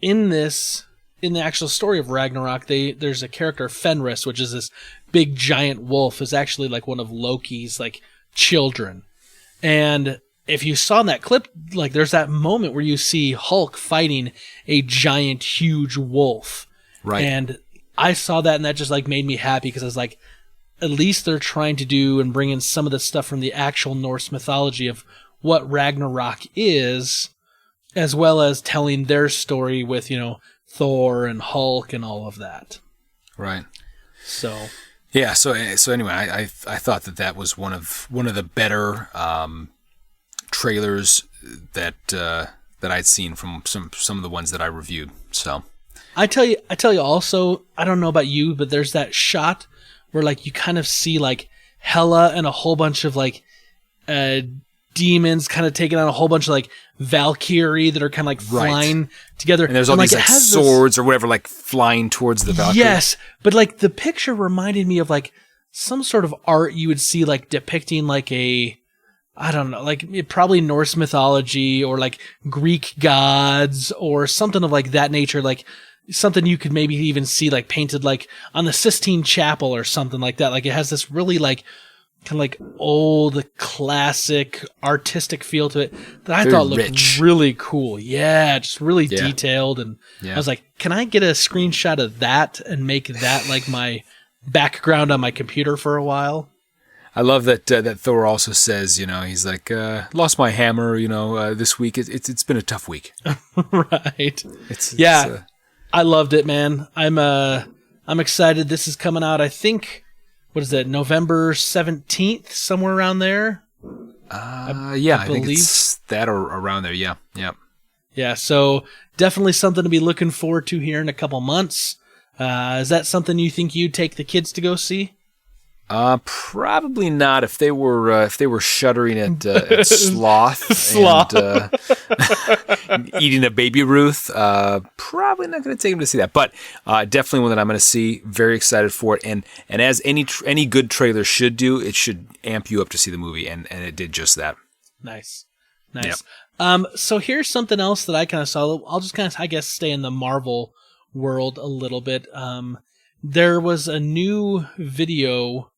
in the actual story of Ragnarok, there's a character, Fenris, which is this big giant wolf, is actually like one of Loki's like children. And if you saw in that clip, like there's that moment where you see Hulk fighting a giant, huge wolf. Right. And I saw that and that just like made me happy because I was like, at least they're trying to do and bring in some of the stuff from the actual Norse mythology of what Ragnarok is, as well as telling their story with, Thor and Hulk and all of that. Right. So. Yeah. So anyway, I thought that was one of the better trailers that I'd seen from some of the ones that I reviewed. So. I tell you also, I don't know about you, but there's that shot where like you kind of see like Hela and a whole bunch of like demons kind of taking on a whole bunch of like Valkyrie that are kind of like flying together. And there's all these like swords or whatever like flying towards the Valkyrie. Yes, but like the picture reminded me of like some sort of art you would see like depicting like I don't know, like probably Norse mythology or like Greek gods or something of like that nature, like something you could maybe even see like painted like on the Sistine Chapel or something like that. Like it has this really like kind of like old classic artistic feel to it that I thought looked really cool. Yeah, just really detailed. And I was like, can I get a screenshot of that and make that like my background on my computer for a while? I love that Thor also says, he's like, lost my hammer, this week. It's been a tough week. Right. I loved it, man. I'm excited. This is coming out, I think, what is that, November 17th, somewhere around there? I think it's that or around there, yeah. Yeah, so definitely something to be looking forward to here in a couple months. Is that something you think you'd take the kids to go see? Probably not. If they were shuddering at Sloth and eating a Baby Ruth, probably not going to take them to see that. But definitely one that I'm going to see. Very excited for it. And as any good trailer should do, it should amp you up to see the movie, and it did just that. Nice. Yep. So here's something else that I kind of saw. I'll just kind of, I guess, stay in the Marvel world a little bit. There was a new video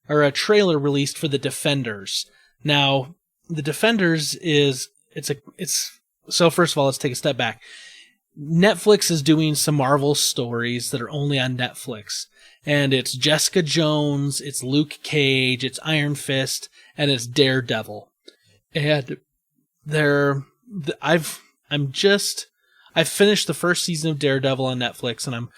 or a trailer released for The Defenders. Now, The Defenders so first of all, let's take a step back. Netflix is doing some Marvel stories that are only on Netflix. And it's Jessica Jones, it's Luke Cage, it's Iron Fist, and it's Daredevil. And I've finished the first season of Daredevil on Netflix, and I'm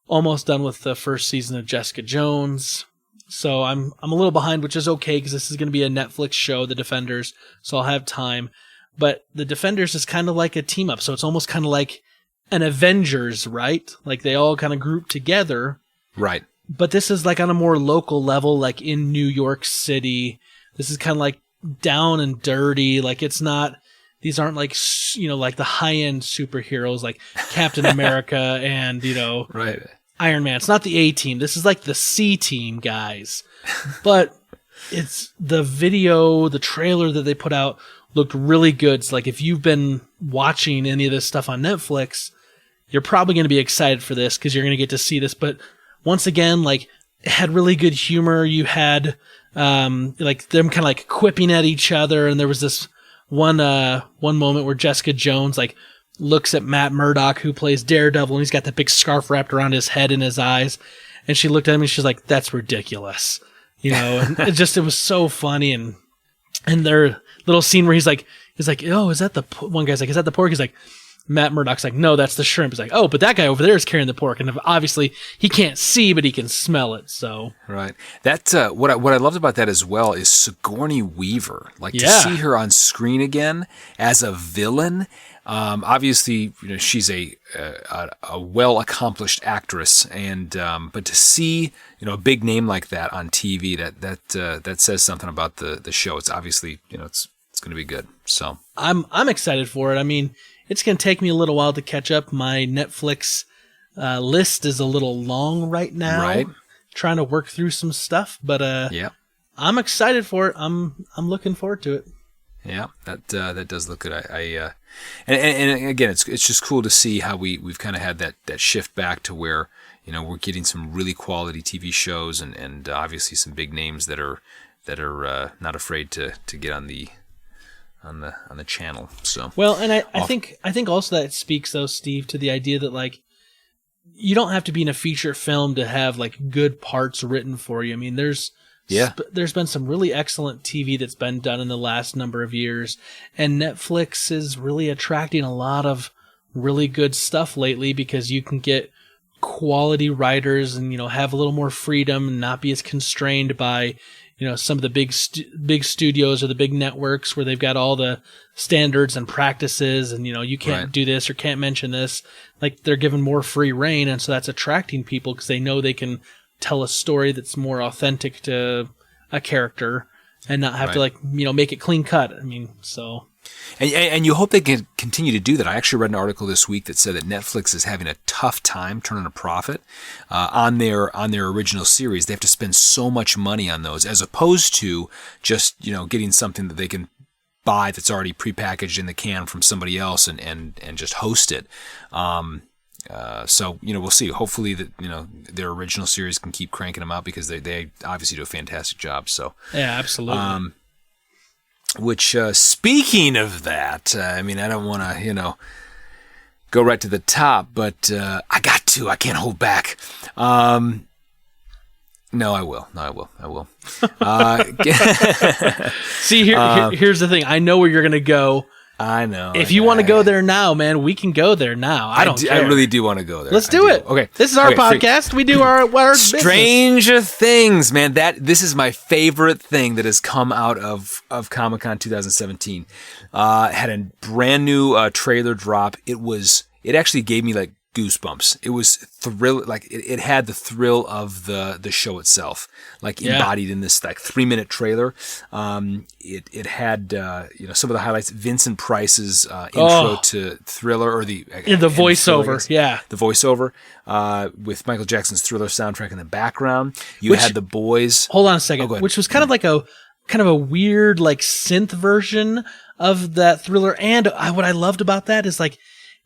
almost done with the first season of Jessica Jones. So I'm a little behind, which is okay because this is going to be a Netflix show, The Defenders, so I'll have time. But The Defenders is kind of like a team up, so it's almost kind of like an Avengers, right? Like they all kind of group together. Right. But this is like on a more local level, like in New York City. This is kind of like down and dirty. Like it's not, these aren't like, like the high-end superheroes like Captain America and, right. Iron Man. It's not the A-team. This is like the C-team guys. But it's the trailer that they put out looked really good. So like if you've been watching any of this stuff on Netflix, you're probably going to be excited for this because you're going to get to see this. But once again, like it had really good humor. You had like them kind of like quipping at each other. And there was this one moment where Jessica Jones like looks at Matt Murdock, who plays Daredevil, and he's got the big scarf wrapped around his head and his eyes. And she looked at him and she's like, "That's ridiculous." And it was so funny. And their little scene where he's like, "Oh, is that the one guy's like, is that the pork?" He's like, Matt Murdock's like, "No, that's the shrimp." He's like, "Oh, but that guy over there is carrying the pork." And obviously he can't see, but he can smell it. So right. That what I loved about that as well is Sigourney Weaver. Like to see her on screen again as a villain. Obviously, she's a well accomplished actress, and but to see a big name like that on TV, that says something about the show. It's obviously it's going to be good. So I'm excited for it. I mean, it's going to take me a little while to catch up. My Netflix list is a little long right now. Right. Trying to work through some stuff, but I'm excited for it. I'm looking forward to it. Yeah, that does look good. And again, it's just cool to see how we've kind of had that shift back to where we're getting some really quality TV shows and obviously some big names that are not afraid to get on the the channel. So well, and I think also that speaks though, Steve, to the idea that like you don't have to be in a feature film to have like good parts written for you. I mean, there's been some really excellent TV that's been done in the last number of years, and Netflix is really attracting a lot of really good stuff lately because you can get quality writers and, have a little more freedom and not be as constrained by, some of the big studios or the big networks where they've got all the standards and practices and, you can't do this or can't mention this. Like they're given more free reign. And so that's attracting people because they know they can tell a story that's more authentic to a character and not have to make it clean cut. I mean, so. And you hope they can continue to do that. I actually read an article this week that said that Netflix is having a tough time turning a profit on their original series. They have to spend so much money on those as opposed to just getting something that they can buy that's already prepackaged in the can from somebody else and just host it. So we'll see. Hopefully that their original series can keep cranking them out because they obviously do a fantastic job. So yeah, absolutely. Which, speaking of that, I don't want to, go right to the top, but I got to. I can't hold back. No, I will. See, here's the thing. I know where you're going to go. I know. If you want to go there now, man, we can go there now. I don't care. I really do want to go there. Let's do it. Okay. This is our podcast. We do our Stranger Things, man. This is my favorite thing that has come out of Comic-Con 2017. Had a brand new trailer drop. It actually gave me like goosebumps. It was it had the thrill of the show itself, like embodied in this like 3-minute trailer. It had some of the highlights. Vincent Price's intro to Thriller, or the voiceover, the voiceover with Michael Jackson's Thriller soundtrack in the background. You had the boys. Hold on a second, which was kind of like a weird like synth version of that Thriller. And what I loved about that is like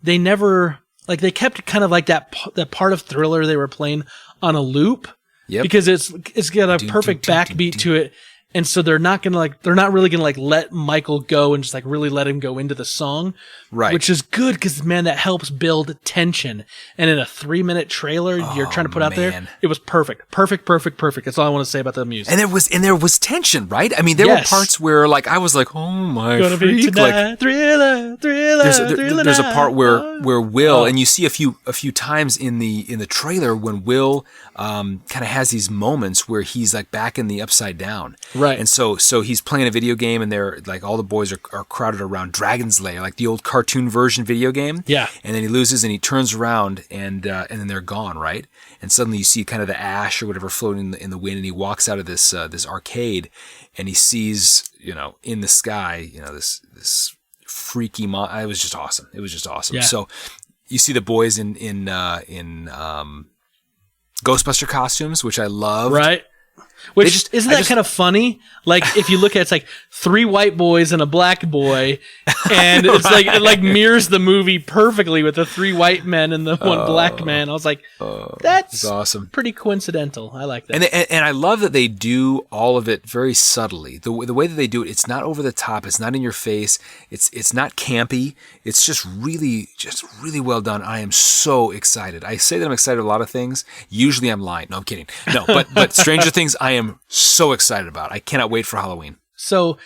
they never. Like they kept kind of like that part of Thriller they were playing on a loop, because it's got a perfect backbeat to it, and so they're not really gonna let Michael go and just like really let him go into the song, right? Which is good because man, that helps build tension. And in a 3-minute trailer you're trying to put out there, it was perfect. That's all I want to say about the music. And there was tension, right? I mean, there were parts where like I was like, oh my gonna freak, be tonight, like thriller. There's a part where Will, and you see a few times in the trailer when Will kind of has these moments where he's like back in the Upside Down. Right. And so he's playing a video game, and they're like all the boys are crowded around Dragon's Lair, like the old cartoon version video game. Yeah. And then he loses, and he turns around, and then they're gone, right? And suddenly you see kind of the ash or whatever floating in the wind, and he walks out of this arcade, and he sees in the sky this freaky it was just awesome. Yeah. So you see the boys in Ghostbuster costumes, which I love. Right. Which isn't that kind of funny? Like if you look at it's like 3 white boys and a black boy, and it's like it like mirrors the movie perfectly with the 3 white men and the 1 black man. I was like, that's awesome. Pretty coincidental. I like that. And I love that they do all of it very subtly. The way that they do it, it's not over the top. It's not in your face. It's not campy. It's just really well done. I am so excited. I say that I'm excited about a lot of things. Usually I'm lying. No, I'm kidding. No, but Stranger Things I am so excited about. I cannot wait for Halloween. So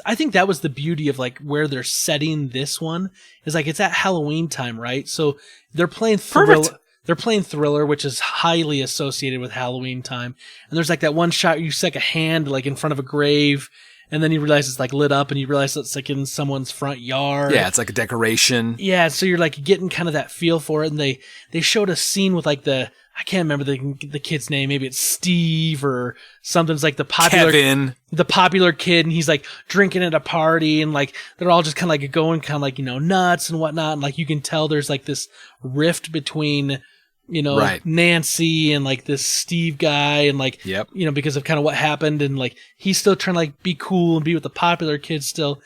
I think that was the beauty of like where they're setting this one is like it's at Halloween time, right? So they're playing Thriller. They're playing Thriller, which is highly associated with Halloween time. And there's like that one shot you see like a hand like in front of a grave, and then you realize it's like lit up, and you realize it's like in someone's front yard. Yeah, it's like a decoration. Yeah, so you're like getting kind of that feel for it. And they showed a scene with like I can't remember the kid's name. Maybe it's Steve or something. It's like the popular kid, and he's like drinking at a party, and like they're all just kind of like going kind of like nuts and whatnot. And like you can tell there's like this rift between Nancy and like this Steve guy, and like because of kind of what happened, and like he's still trying to like be cool and be with the popular kids still,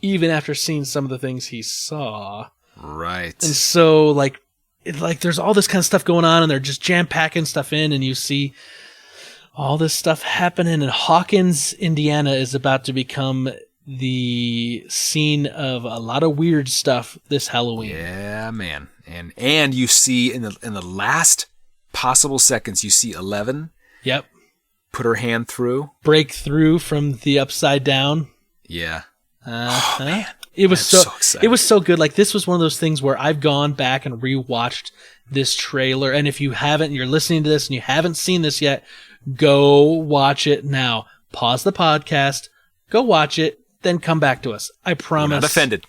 even after seeing some of the things he saw. Right. And so like. There's all this kind of stuff going on, and they're just jam-packing stuff in, and you see all this stuff happening, and Hawkins, Indiana is about to become the scene of a lot of weird stuff this Halloween. Yeah, man. And you see in the last possible seconds, you see 11. Yep. Put her hand through. Break through from the upside down. Yeah. Oh, man. It was so excited. it was so good. Like, this was one of those things where I've gone back and rewatched this trailer. And if you haven't, you're listening to this and you haven't seen this yet, go watch it now. Pause the podcast, go watch it, then come back to us. I promise. We're not offended.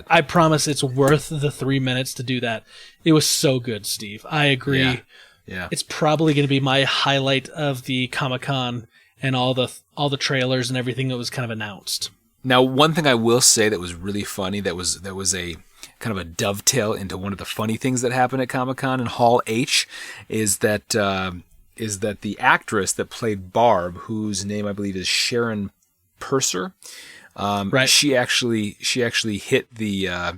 I promise it's worth the 3 minutes to do that. It was so good, Steve. I agree. Yeah. It's probably going to be my highlight of the Comic-Con and all the trailers and everything that was kind of announced. Now, one thing I will say that was really funny, that was a kind of a dovetail into one of the funny things that happened at Comic-Con in Hall H, is that the actress that played Barb, whose name I believe is Sharon Purser, right. She actually hit the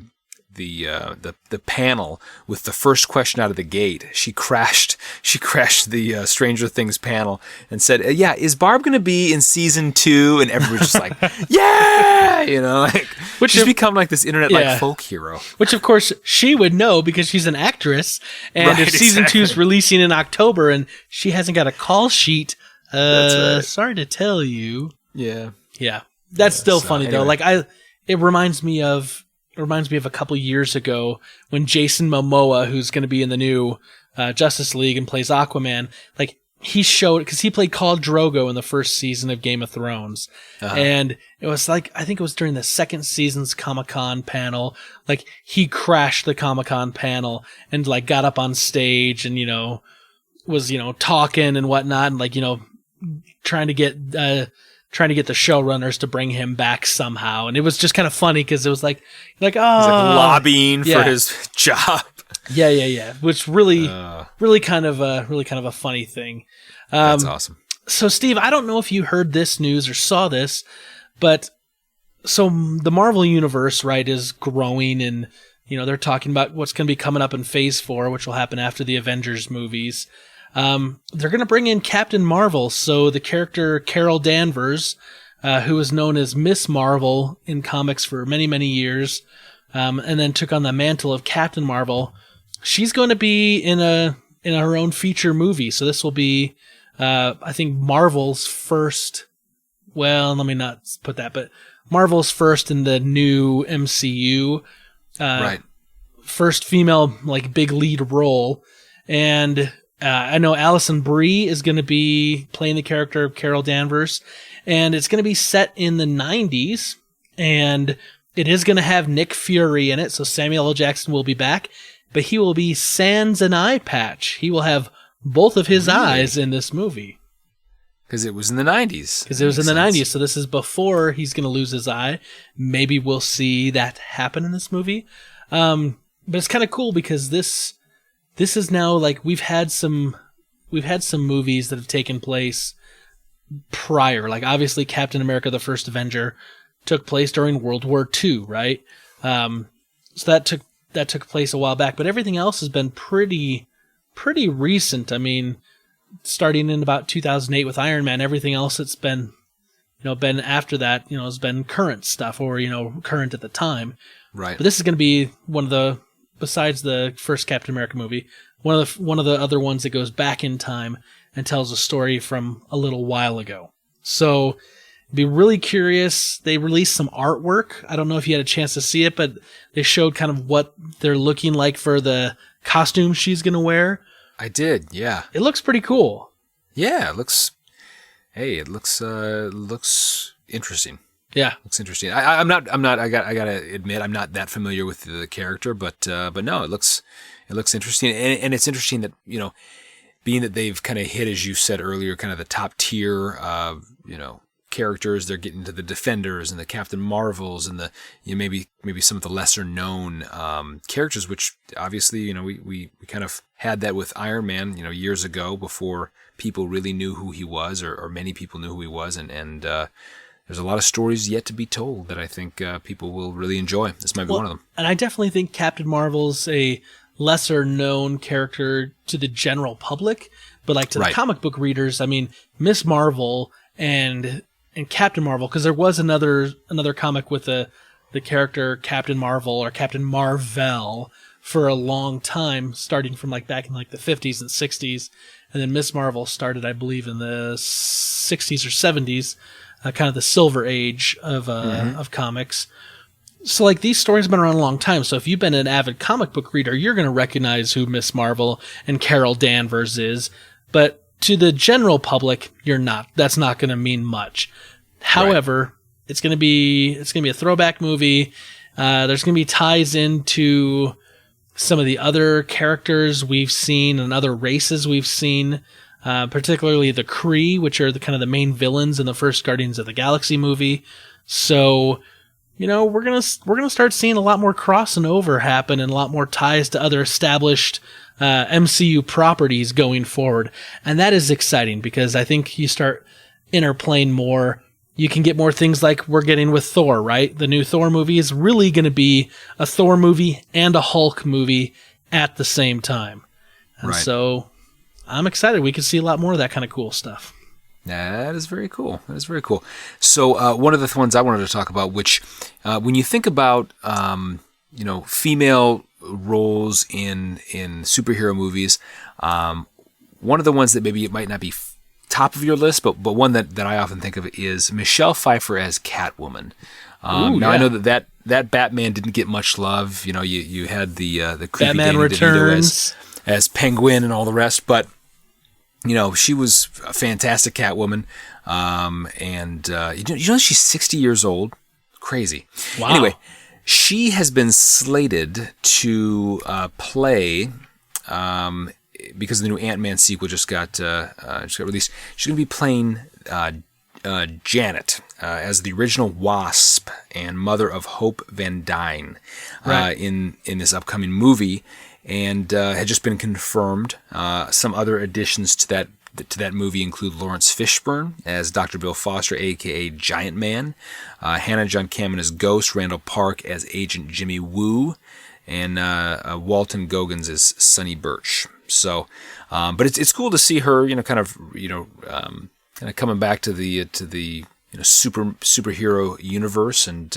panel with the first question out of the gate. She crashed the Stranger Things panel and said, "Yeah, is Barb going to be in season 2?" And everyone's just like, "Yeah!" You know, like, she's become like this internet folk hero. Which of course she would know because she's an actress, and right, if season 2 is releasing in October and she hasn't got a call sheet, that's right. Sorry to tell you. Yeah. That's still funny though. Anyway. Like, it reminds me of a couple years ago when Jason Momoa, who's going to be in the new Justice League and plays Aquaman, like, he showed, because he played Khal Drogo in the first season of Game of Thrones. Uh-huh. And it was like, I think it was during the second season's Comic-Con panel, like, he crashed the Comic-Con panel and, like, got up on stage and, was, talking and whatnot and, like, trying to get the showrunners to bring him back somehow. And it was just kind of funny because it was like, oh, he's like lobbying for his job. Yeah. Which really kind of a funny thing. That's awesome. So Steve, I don't know if you heard this news or saw this, but so the Marvel universe, right, is growing, and they're talking about what's going to be coming up in Phase 4, which will happen after the Avengers movies. They're going to bring in Captain Marvel, so the character Carol Danvers, who was known as Miss Marvel in comics for many, many years, and then took on the mantle of Captain Marvel. She's going to be in her own feature movie, so this will be, I think, Marvel's first. Well, let me not put that, but Marvel's first in the new MCU, right? First female big lead role, and. I know Alison Brie is going to be playing the character of Carol Danvers, and it's going to be set in the 90s, and it is going to have Nick Fury in it, so Samuel L. Jackson will be back, but he will be sans an eye patch. He will have both of his eyes in this movie. Because it was in the 90s. Because it was in the 90s, so this is before he's going to lose his eye. Maybe we'll see that happen in this movie. But it's kind of cool because this is now, like, we've had some movies that have taken place prior. Like, obviously Captain America: The First Avenger took place during World War II, right? So that took place a while back, but everything else has been pretty recent. I mean, starting in about 2008 with Iron Man, everything else that's been after that, has been current stuff, or current at the time. Right. But this is going to be one of the, besides the first Captain America movie, one of the other ones that goes back in time and tells a story from a little while ago. So, be really curious. They released some artwork. I don't know if you had a chance to see it, but they showed kind of what they're looking like for the costume she's going to wear. I did, yeah. It looks pretty cool. Yeah, it looks interesting. Yeah, looks interesting. I'm not. I gotta admit, I'm not that familiar with the character, but no, it looks interesting, and it's interesting that being that they've kind of hit, as you said earlier, kind of the top tier, characters. They're getting to the Defenders and the Captain Marvels and the maybe some of the lesser known characters, which obviously we kind of had that with Iron Man years ago, before people really knew who he was, or many people knew who he was, and there's a lot of stories yet to be told that I think people will really enjoy. This might be one of them. And I definitely think Captain Marvel's a lesser known character to the general public, but to the comic book readers, I mean, Miss Marvel and Captain Marvel, because there was another comic with the character Captain Marvel or Captain Marvel for a long time, starting from like back in like the 50s and 60s, and then Miss Marvel started, I believe, in the 60s or 70s, kind of the silver age of comics. So like these stories have been around a long time. So if you've been an avid comic book reader, you're going to recognize who Miss Marvel and Carol Danvers is. But to the general public, you're not. That's not going to mean much. However, it's going to be a throwback movie. There's going to be ties into some of the other characters we've seen and other races we've seen, particularly the Kree, which are the kind of the main villains in the first Guardians of the Galaxy movie. So, you know, we're gonna start seeing a lot more crossing over happen and a lot more ties to other established MCU properties going forward, and that is exciting because I think you start interplaying more. You can get more things like we're getting with Thor, right? The new Thor movie is really going to be a Thor movie and a Hulk movie at the same time, and so I'm excited. We could see a lot more of that kind of cool stuff. That is very cool. So one of the ones I wanted to talk about, which when you think about female roles in superhero movies, one of the ones that maybe it might not be top of your list, but one that I often think of is Michelle Pfeiffer as Catwoman. I know that Batman didn't get much love. You know, you had the creepy Batman Danny Returns DeVito as Penguin and all the rest, but you know, she was a fantastic Catwoman. You know, she's 60 years old. Crazy. Wow. Anyway, she has been slated to play, because the new Ant-Man sequel just got released. She's going to be playing Janet as the original Wasp and mother of Hope Van Dyne in this upcoming movie. And had just been confirmed. Some other additions to that movie include Lawrence Fishburne as Dr. Bill Foster, a.k.a. Giant Man, Hannah John Kamen as Ghost, Randall Park as Agent Jimmy Woo, and Walton Goggins as Sonny Birch. So, but it's cool to see her, kind of coming back to the superhero universe, and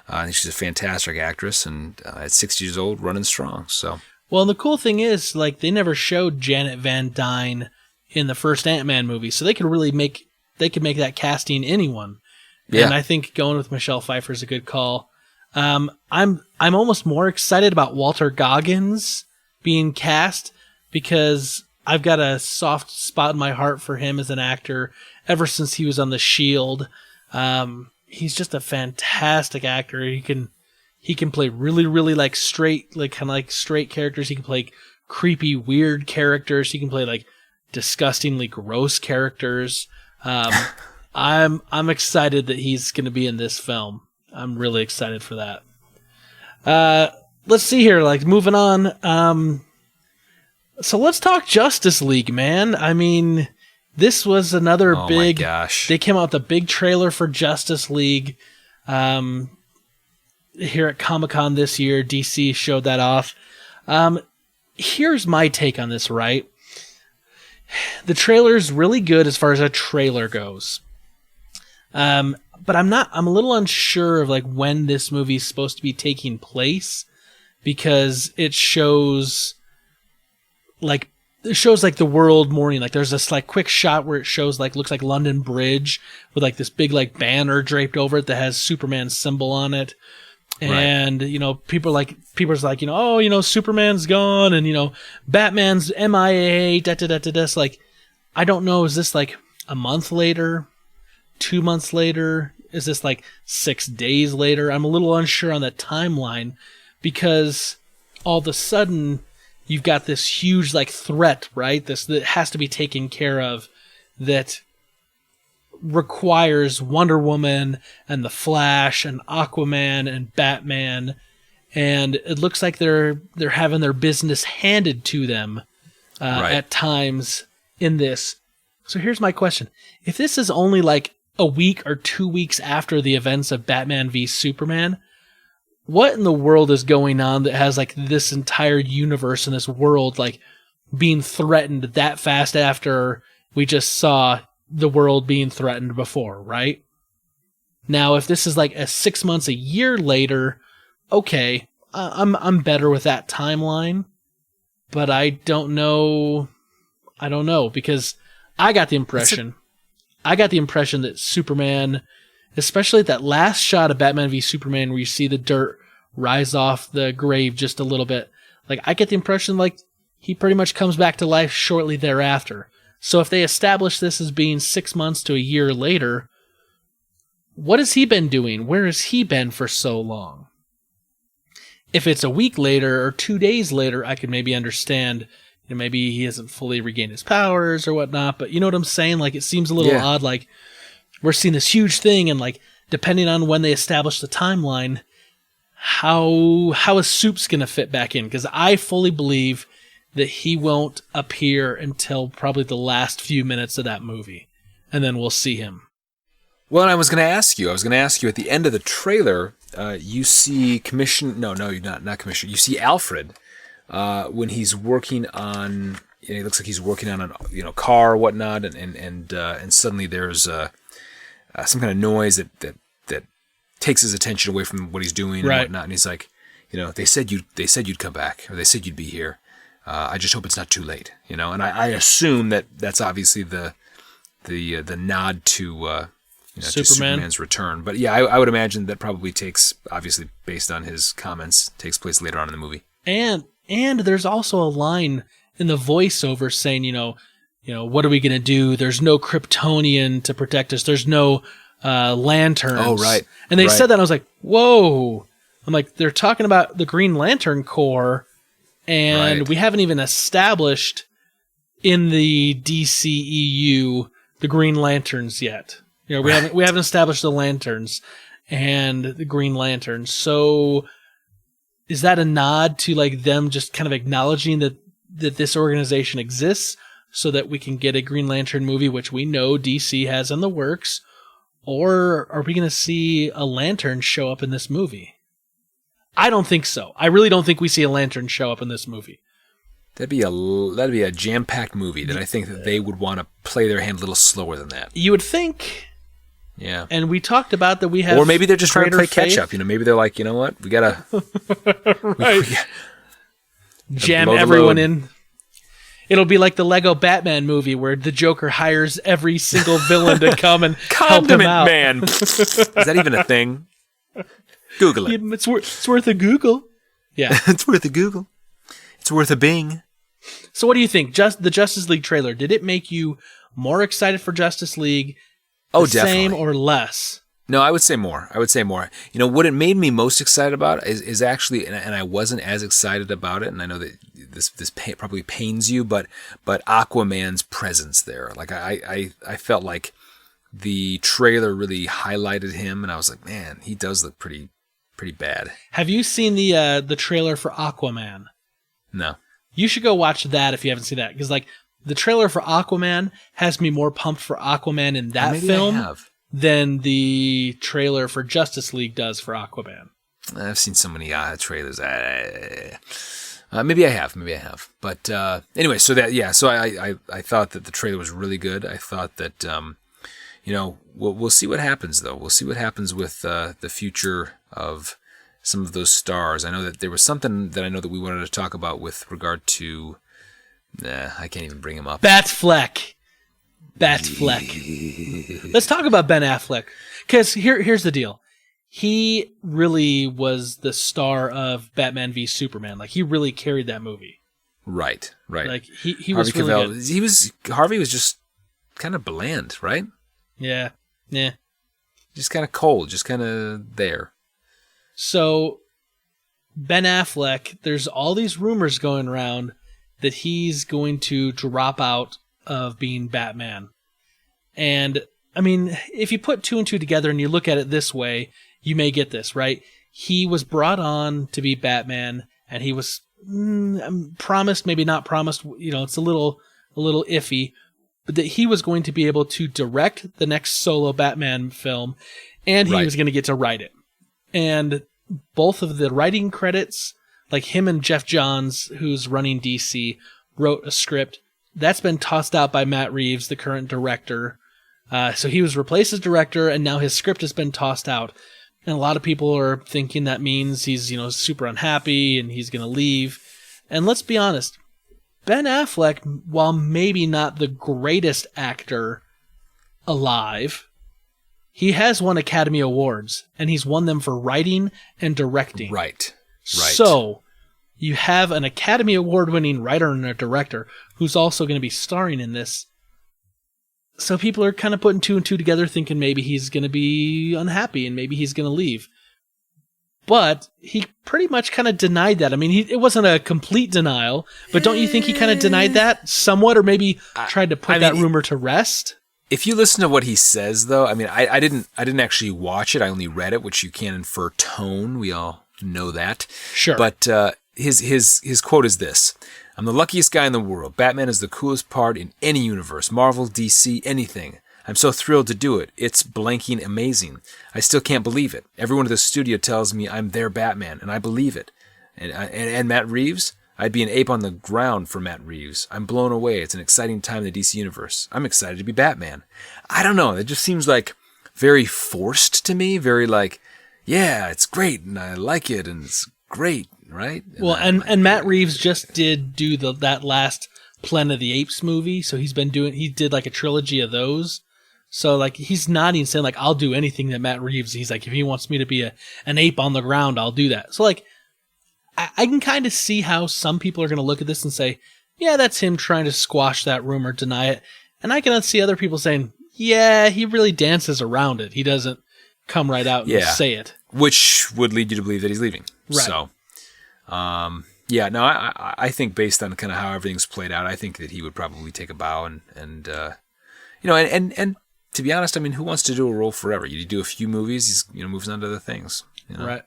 I think she's a fantastic actress, and at 60 years old, running strong. So, well, and the cool thing is, like, they never showed Janet Van Dyne in the first Ant-Man movie, so they could make that casting anyone. Yeah. And I think going with Michelle Pfeiffer is a good call. I'm almost more excited about Walter Goggins being cast because I've got a soft spot in my heart for him as an actor ever since he was on The Shield. He's just a fantastic actor. He can play really, really like straight, like kind of like straight characters. He can play creepy, weird characters. He can play like disgustingly gross characters. I'm excited that he's going to be in this film. I'm really excited for that. Let's see here, like moving on. So let's talk Justice League, man. I mean, this was another big. My gosh. They came out with a big trailer for Justice League here at Comic-Con this year. DC showed that off. Here's my take on this, right? The trailer's really good as far as a trailer goes. But I'm a little unsure of like when this movie is supposed to be taking place, because it shows like the world morning. Like there's this like quick shot where it shows like looks like London Bridge with like this big like banner draped over it that has Superman's symbol on it. And people's like, Superman's gone, and Batman's MIA. So, like, I don't know. Is this like a month later, 2 months later? Is this like 6 days later? I'm a little unsure on that timeline, because all of a sudden you've got this huge like threat, right? This that has to be taken care of, that requires Wonder Woman and the Flash and Aquaman and Batman, and it looks like they're having their business handed to them at times in this. So here's my question: if this is only like a week or 2 weeks after the events of Batman v Superman, what in the world is going on that has like this entire universe and this world like being threatened that fast after we just saw the world being threatened before, right? Now, if this is like 6 months, a year later, okay, I'm better with that timeline, but I don't know, because I got the impression that Superman, especially that last shot of Batman v Superman where you see the dirt rise off the grave just a little bit, like I get the impression like he pretty much comes back to life shortly thereafter. So if they establish this as being 6 months to a year later, what has he been doing? Where has he been for so long? If it's a week later or 2 days later, I could maybe understand, maybe he hasn't fully regained his powers or whatnot, but you know what I'm saying? Like, it seems a little odd, like, we're seeing this huge thing, and, like, depending on when they establish the timeline, how is Soups going to fit back in? Because I fully believe that he won't appear until probably the last few minutes of that movie, and then we'll see him. Well, and I was going to ask you at the end of the trailer, you see not Commissioner. You see Alfred when he's working on. He looks like he's working on a car or whatnot, and suddenly there's some kind of noise that takes his attention away from what he's doing and whatnot. And he's like, they said you'd come back, or they said you'd be here. I just hope it's not too late, And I assume that's obviously the nod to. To Superman's return. But yeah, I would imagine that probably takes, obviously based on his comments, takes place later on in the movie. And there's also a line in the voiceover saying, what are we going to do? There's no Kryptonian to protect us. There's no lanterns. Oh, right. And they said that, and I was like, whoa. I'm like, they're talking about the Green Lantern Corps, and we haven't even established in the DCEU the Green Lanterns yet. We haven't established the Lanterns and the Green Lantern. So is that a nod to like them just kind of acknowledging that this organization exists so that we can get a Green Lantern movie, which we know DC has in the works? Or are we going to see a Lantern show up in this movie? I don't think so. I really don't think we see a Lantern show up in this movie. That'd be a jam-packed movie that I think that they would want to play their hand a little slower than that. You would think. Yeah. And we talked about that we have. Or maybe they're just trying to play catch up. Maybe they're like, you know what? We gotta jam everyone in. It'll be like the Lego Batman movie where the Joker hires every single villain to come and help him out. Man. Is that even a thing? Google it. It's worth a Google. Yeah. It's worth a Google. It's worth a Bing. So what do you think? The Justice League trailer, did it make you more excited for Justice League? Definitely. Same or less? No, I would say more. What it made me most excited about is actually, and I wasn't as excited about it, and I know that this probably pains you, but Aquaman's presence there. Like I felt like the trailer really highlighted him, and I was like, man, he does look pretty bad. Have you seen the trailer for Aquaman? No. You should go watch that if you haven't seen that, because like the trailer for Aquaman has me more pumped for Aquaman in that film than the trailer for Justice League does for Aquaman. I've seen so many trailers. Maybe I have. But anyway, so I thought that the trailer was really good. I thought that we'll see what happens though. We'll see what happens with the future of some of those stars. I know that there was something that I know that we wanted to talk about with regard to. I can't even bring him up. Batfleck. Let's talk about Ben Affleck, because here's the deal. He really was the star of Batman v Superman. Like, he really carried that movie. Right. Like he was really good. Harvey was just kind of bland, right? Yeah. Just kind of cold, just kind of there. So Ben Affleck, there's all these rumors going around that he's going to drop out of being Batman. And, I mean, if you put two and two together and you look at it this way, you may get this, right? He was brought on to be Batman, and he was promised, maybe not promised, it's a little iffy, but that he was going to be able to direct the next solo Batman film, and he was going to get to write it. And both of the writing credits, like him and Jeff Johns, who's running DC, wrote a script. That's been tossed out by Matt Reeves, the current director. So he was replaced as director, and now his script has been tossed out. And a lot of people are thinking that means he's, super unhappy and he's going to leave. And let's be honest, Ben Affleck, while maybe not the greatest actor alive, he has won Academy Awards, and he's won them for writing and directing. Right. So you have an Academy Award-winning writer and a director who's also going to be starring in this. So people are kind of putting two and two together, thinking maybe he's going to be unhappy and maybe he's going to leave. But he pretty much kind of denied that. I mean, it wasn't a complete denial, but don't you think he kind of denied that somewhat, or maybe tried to put that rumor to rest? If you listen to what he says, though, I mean, I didn't actually watch it. I only read it, which you can infer tone. We all know that. Sure. But his quote is this: "I'm the luckiest guy in the world. Batman is the coolest part in any universe, Marvel, DC, anything. I'm so thrilled to do it. It's blanking amazing. I still can't believe it. Everyone at the studio tells me I'm their Batman, and I believe it. And Matt Reeves? I'd be an ape on the ground for Matt Reeves. I'm blown away. It's an exciting time in the DC universe. I'm excited to be Batman." I don't know. It just seems like very forced to me. Very like, yeah, it's great, and I like it, and it's great, right? And Matt Reeves just did do that last Planet of the Apes movie, so he did like a trilogy of those. So like he's nodding, saying like, I'll do anything that Matt Reeves. He's like, if he wants me to be an ape on the ground, I'll do that. So like, I can kind of see how some people are going to look at this and say, yeah, that's him trying to squash that rumor, deny it. And I can see other people saying, yeah, he really dances around it. He doesn't come right out and say it. Which would lead you to believe that he's leaving. Right. So, I think based on kind of how everything's played out, I think that he would probably take a bow and to be honest, I mean, who wants to do a role forever? You do a few movies, he's moves on to other things. Right.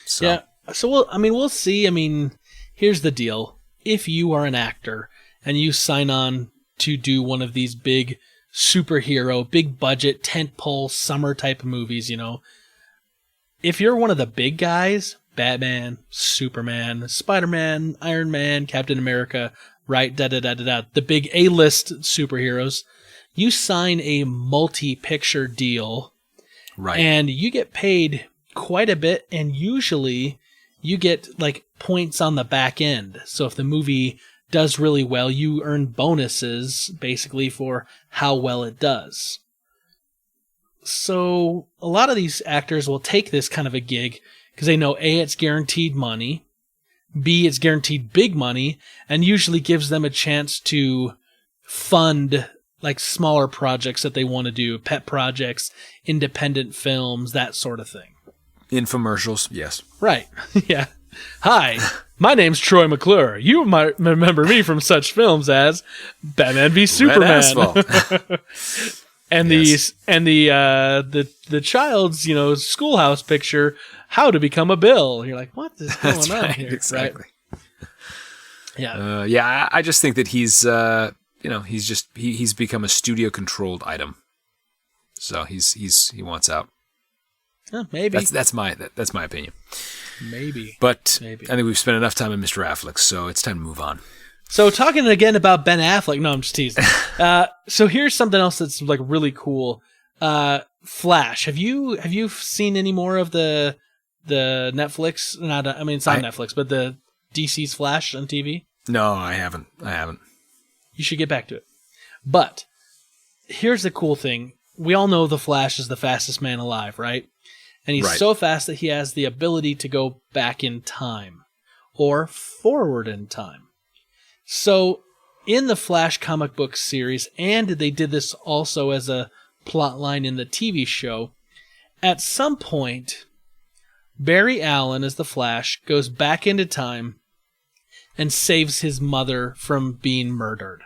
So. Yeah. So we'll see. I mean, here's the deal: if you are an actor and you sign on to do one of these big superhero, big budget, tentpole summer type of movies, if you're one of the big guys, Batman, Superman, Spider-Man, Iron Man, Captain America, right? The big A-list superheroes. You sign a multi-picture deal, right? And you get paid quite a bit, and usually you get like points on the back end. So if the movie does really well, you earn bonuses basically for how well it does. So a lot of these actors will take this kind of a gig because they know A, it's guaranteed money, B, it's guaranteed big money, and usually gives them a chance to fund like smaller projects that they want to do, pet projects, independent films, that sort of thing. Infomercials, yes. Right, yeah. Hi, my name's Troy McClure. You might remember me from such films as Batman v Superman. And yes. the child's schoolhouse picture, How to Become a Bill. You're like, what is going on here? Exactly. Right? Yeah. I just think that he's he's become a studio controlled item. So he wants out. Maybe. That's my opinion. Maybe. But I think we've spent enough time on Mr. Affleck, so it's time to move on. So talking again about Ben Affleck, no, I'm just teasing. So here's something else that's like really cool. Flash. Have you seen any more of the Netflix? It's not Netflix, but the DC's Flash on TV? No, I haven't. You should get back to it. But here's the cool thing. We all know the Flash is the fastest man alive, right? And he's so fast that he has the ability to go back in time or forward in time. So in the Flash comic book series, and they did this also as a plot line in the TV show, at some point, Barry Allen as the Flash goes back into time and saves his mother from being murdered.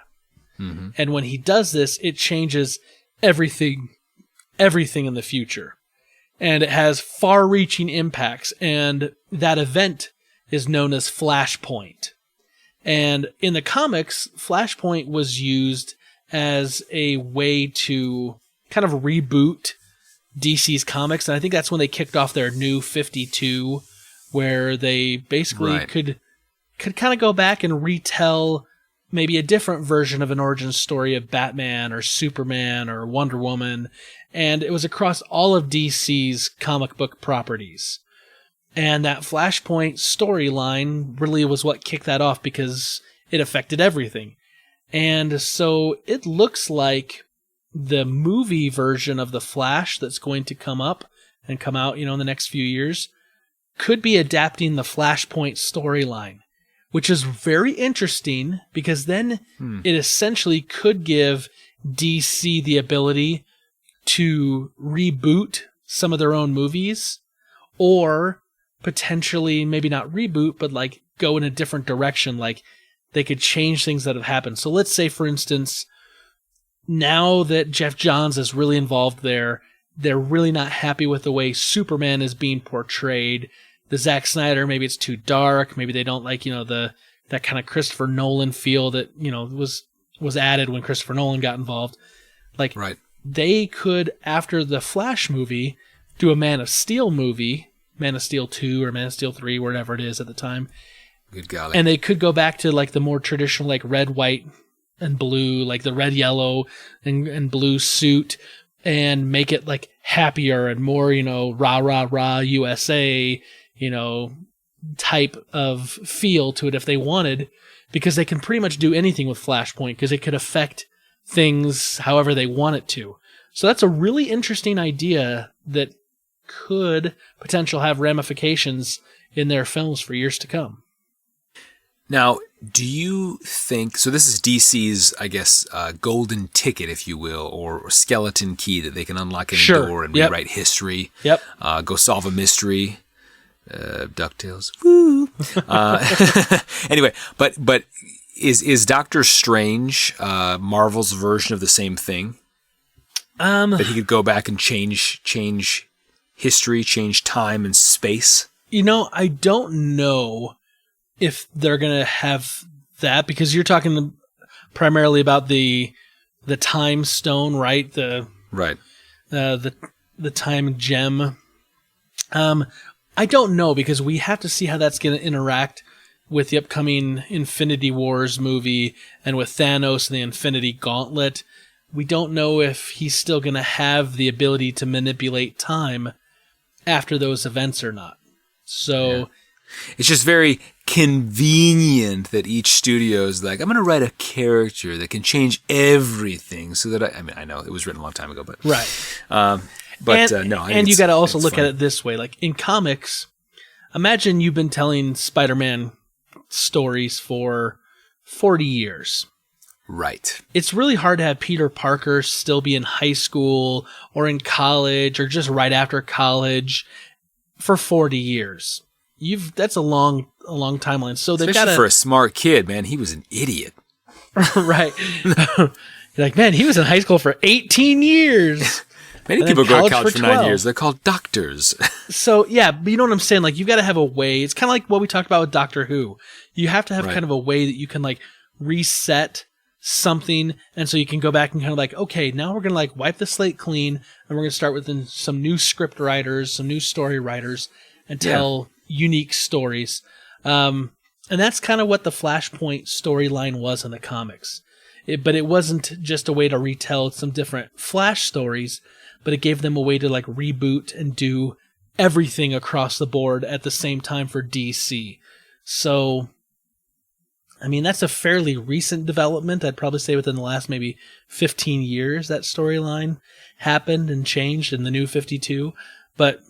Mm-hmm. And when he does this, it changes everything in the future. And it has far-reaching impacts, and that event is known as Flashpoint. And in the comics, Flashpoint was used as a way to kind of reboot DC's comics, and I think that's when they kicked off their new 52, where they basically could kind of go back and retell maybe a different version of an origin story of Batman or Superman or Wonder Woman, and it was across all of DC's comic book properties. And that Flashpoint storyline really was what kicked that off because it affected everything. And so it looks like the movie version of The Flash that's going to come up and come out, in the next few years could be adapting the Flashpoint storyline, which is very interesting because then it essentially could give DC the ability to reboot some of their own movies, or potentially maybe not reboot, but like go in a different direction. Like they could change things that have happened. So let's say, for instance, now that Jeff Johns is really involved there, they're really not happy with the way Superman is being portrayed. The Zack Snyder, maybe it's too dark. Maybe they don't like, that kind of Christopher Nolan feel that, was added when Christopher Nolan got involved. Like, right. They could, after the Flash movie, do a Man of Steel movie, Man of Steel 2 or Man of Steel 3, whatever it is at the time. Good golly. And they could go back to like the more traditional, like red, white, and blue, like the red, yellow, and blue suit, and make it like happier and more, rah, rah, rah, USA, type of feel to it if they wanted, because they can pretty much do anything with Flashpoint because it could affect things however they want it to. So that's a really interesting idea that could potentially have ramifications in their films for years to come. Now, do you think, so this is DC's, I guess, golden ticket, if you will, or skeleton key that they can unlock any door and rewrite history, go solve a mystery, DuckTales, woo! Anyway, but is Doctor Strange Marvel's version of the same thing? That he could go back and change history, change time and space? I don't know if they're going to have that, because you're talking primarily about the time stone, right? The time gem. I don't know, because we have to see how that's going to interact with the upcoming Infinity Wars movie and with Thanos and the Infinity Gauntlet. We don't know if he's still going to have the ability to manipulate time after those events or not. So it's just very convenient that each studio is like, I'm going to write a character that can change everything so that I know it was written a long time ago, but right. And you got to also look at it this way. Like in comics, imagine you've been telling Spider-Man stories for 40 years. Right. It's really hard to have Peter Parker still be in high school or in college or just right after college for 40 years. That's a long timeline. So they've got for a smart kid, man. He was an idiot. Right. You're like, man, he was in high school for 18 years. Many people go to college for 9 years. They're called doctors. So, yeah, but you know what I'm saying? Like, you've got to have a way. It's kind of like what we talked about with Doctor Who. You have to have kind of a way that you can, like, reset something, and so you can go back and kind of like, okay, now we're going to, like, wipe the slate clean, and we're going to start with some new script writers, some new story writers, and tell unique stories. And that's kind of what the Flashpoint storyline was in the comics. But it wasn't just a way to retell some different Flash stories, but it gave them a way to like reboot and do everything across the board at the same time for DC. So, I mean, that's a fairly recent development. I'd probably say within the last maybe 15 years that storyline happened and changed in the New 52. But,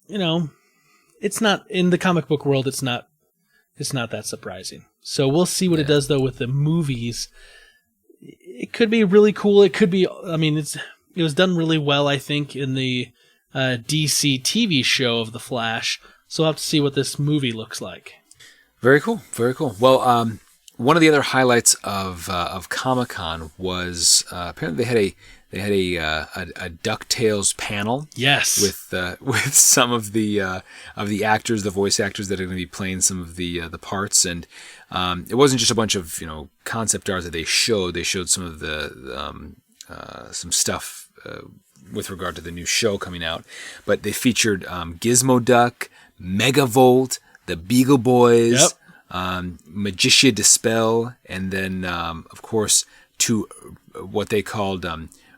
it's not, in the comic book world, it's not that surprising. So we'll see what it does, though, with the movies. It could be really cool. It could be, it was done really well, I think, in the DC TV show of The Flash. So we'll have to see what this movie looks like. Very cool. Very cool. Well, one of the other highlights of Comic-Con was apparently they had a DuckTales panel. Yes. With some of the actors, the voice actors that are going to be playing some of the parts, and it wasn't just a bunch of concept art that they showed. They showed some of the some stuff with regard to the new show coming out, but they featured Gizmo Duck, Megavolt, the Beagle Boys, Magicia Dispel, and then, of course, to what they called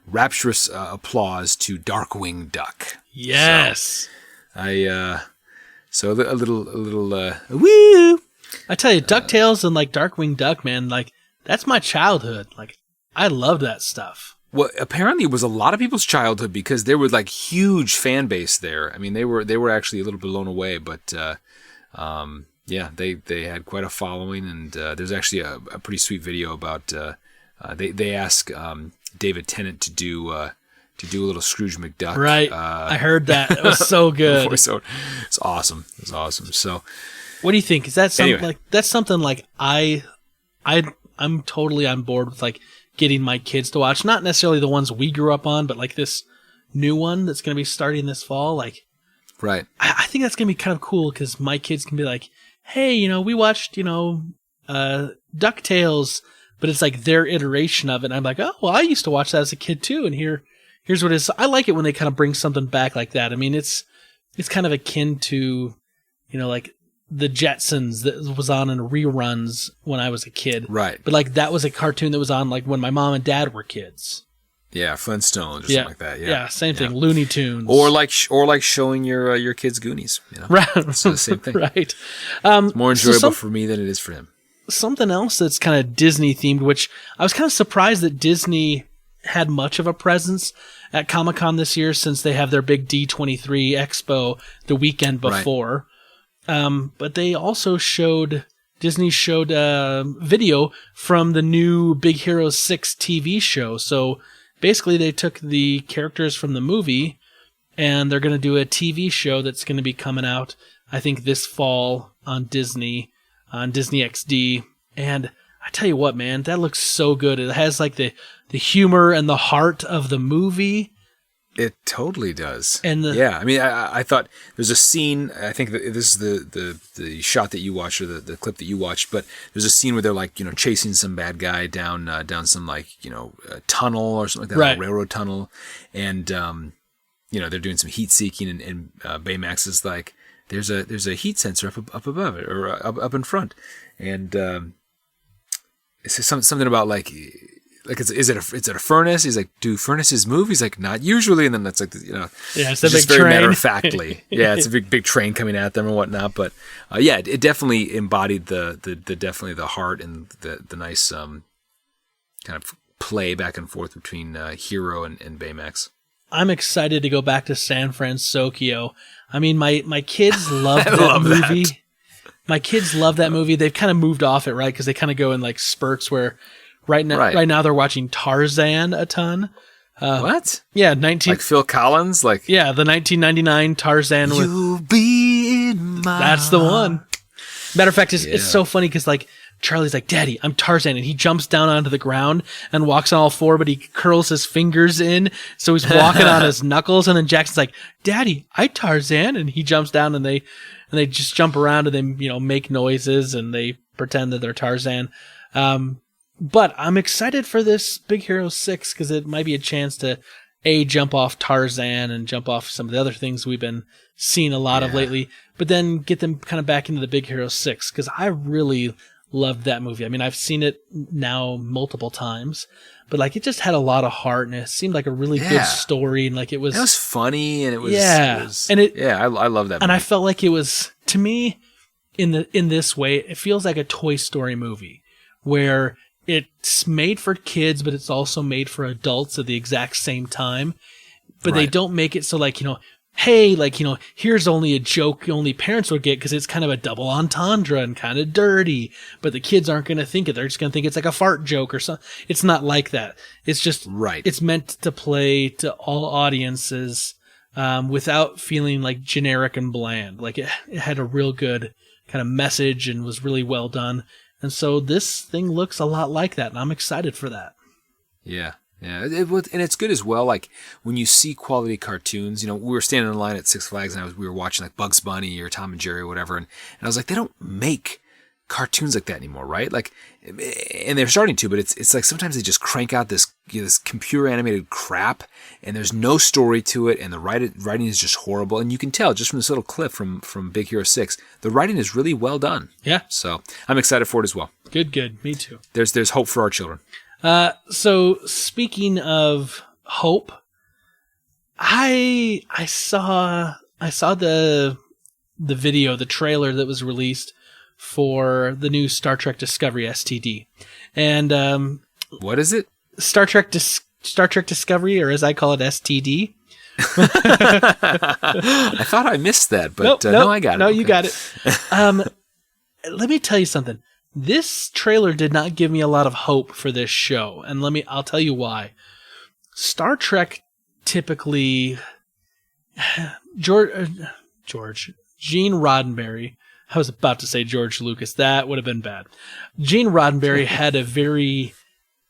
rapturous applause to Darkwing Duck. Yes. So a little woo. I tell you, DuckTales and like Darkwing Duck, man, like that's my childhood. Like I loved that stuff. Well, apparently it was a lot of people's childhood because there was like huge fan base there. I mean, they were actually a little blown away, but yeah, they had quite a following, and there's actually a pretty sweet video about they asked David Tennant to do a little Scrooge McDuck. Right, I heard that. It was so good. So it's awesome. It's awesome. So, what do you think? Is that something Anyway. like that's something like I'm totally on board with like getting my kids to watch, not necessarily the ones we grew up on, but like this new one that's going to be starting this fall. Like, right. I think that's going to be kind of cool because my kids can be like, hey, we watched, DuckTales, but it's like their iteration of it. And I'm like, oh, well, I used to watch that as a kid too. And here's what it is. I like it when they kind of bring something back like that. I mean, it's kind of akin to, like the Jetsons that was on in reruns when I was a kid. Right. But like that was a cartoon that was on like when my mom and dad were kids. Yeah, Flintstones or something like that. Yeah. Yeah, same thing. Looney Tunes. Or like showing your kids Goonies. Right. It's the same thing. Right. It's more enjoyable for me than it is for him. Something else that's kind of Disney themed, which I was kind of surprised that Disney had much of a presence at Comic-Con this year since they have their big D23 Expo the weekend before. Right. But they also Disney showed video from the new Big Hero 6 TV show. So basically they took the characters from the movie and they're going to do a TV show that's going to be coming out, I think, this fall on Disney XD. And I tell you what, man, that looks so good. It has like the humor and the heart of the movie. It totally does. And yeah, I mean, I thought there's a scene. I think that this is the shot that you watched or the clip that you watched. But there's a scene where they're like chasing some bad guy down some like a tunnel or something like that, right. Like a railroad tunnel, and they're doing some heat seeking, and Baymax is like, there's a heat sensor up above it or up in front, and it's something about like is it a furnace? He's like, do furnaces move? He's like, not usually. And then that's like yeah, it's a just big very train. matter of factly. Yeah, it's a big train coming at them and whatnot. But yeah, it definitely embodied the definitely the heart and the nice kind of play back and forth between Hero and Baymax. I'm excited to go back to San Francisco. I mean, my kids love that movie. That. My kids love that movie. They've kind of moved off it, right? Because they kind of go in like spurts where right now they're watching Tarzan a ton. What? Yeah, like Phil Collins, like the 1999 Tarzan. You'll be in my. That's the one. Matter of fact, it's so funny because like Charlie's like, Daddy, I'm Tarzan, and he jumps down onto the ground and walks on all four, but he curls his fingers in, so he's walking on his knuckles. And then Jackson's like, Daddy, I Tarzan, and he jumps down, and they just jump around and they make noises and they pretend that they're Tarzan. But I'm excited for this Big Hero 6 because it might be a chance to jump off Tarzan and jump off some of the other things we've been seeing a lot of lately, but then get them kind of back into the Big Hero 6 because I really loved that movie. I mean, I've seen it now multiple times, but like it just had a lot of heart and it seemed like a really good story, and like it was funny, and it was I love that movie. And I felt like it was, to me, in this way, it feels like a Toy Story movie where it's made for kids, but it's also made for adults at the exact same time. But they don't make it so like, hey, like, here's only a joke only parents would get because it's kind of a double entendre and kind of dirty. But the kids aren't going to think it. They're just going to think it's like a fart joke or something. It's not like that. It's just, it's meant to play to all audiences without feeling like generic and bland. Like it had a real good kind of message and was really well done. And so this thing looks a lot like that, and I'm excited for that. Yeah. Yeah, and it's good as well. Like when you see quality cartoons, we were standing in line at Six Flags, and we were watching like Bugs Bunny or Tom and Jerry or whatever, and I was like, they don't make cartoons like that anymore, right? Like, and they're starting to, but it's like sometimes they just crank out this this computer animated crap, and there's no story to it, and the writing is just horrible. And you can tell just from this little clip from Big Hero 6, the writing is really well done. Yeah. So I'm excited for it as well. Good. Me too. There's hope for our children. So speaking of hope, I saw the video, the trailer that was released for the new Star Trek Discovery STD. And what is it? Star Trek Discovery, or as I call it, STD. I thought I missed that, but no, I got it. No, you got it. Let me tell you something. This trailer did not give me a lot of hope for this show, and I'll tell you why. Star Trek typically, Gene Roddenberry. I was about to say George Lucas. That would have been bad. Gene Roddenberry had a very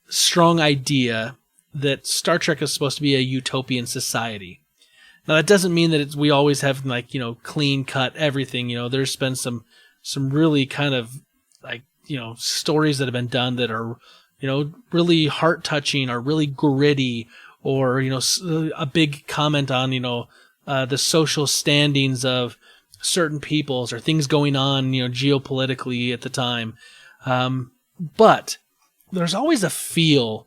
strong idea that Star Trek is supposed to be a utopian society. Now, that doesn't mean that we always have, like, clean cut everything. There's been some really kind of, like, stories that have been done that are, really heart touching or really gritty, or, a big comment on, the social standings of certain peoples or things going on, geopolitically at the time. But there's always a feel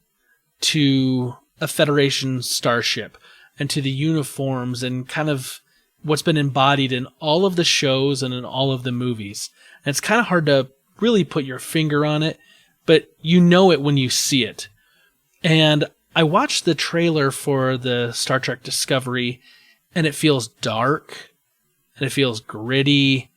to a Federation starship and to the uniforms and kind of what's been embodied in all of the shows and in all of the movies. And it's kind of hard to really put your finger on it, but you know it when you see it. And I watched the trailer for the Star Trek Discovery, and it feels dark, and it feels gritty,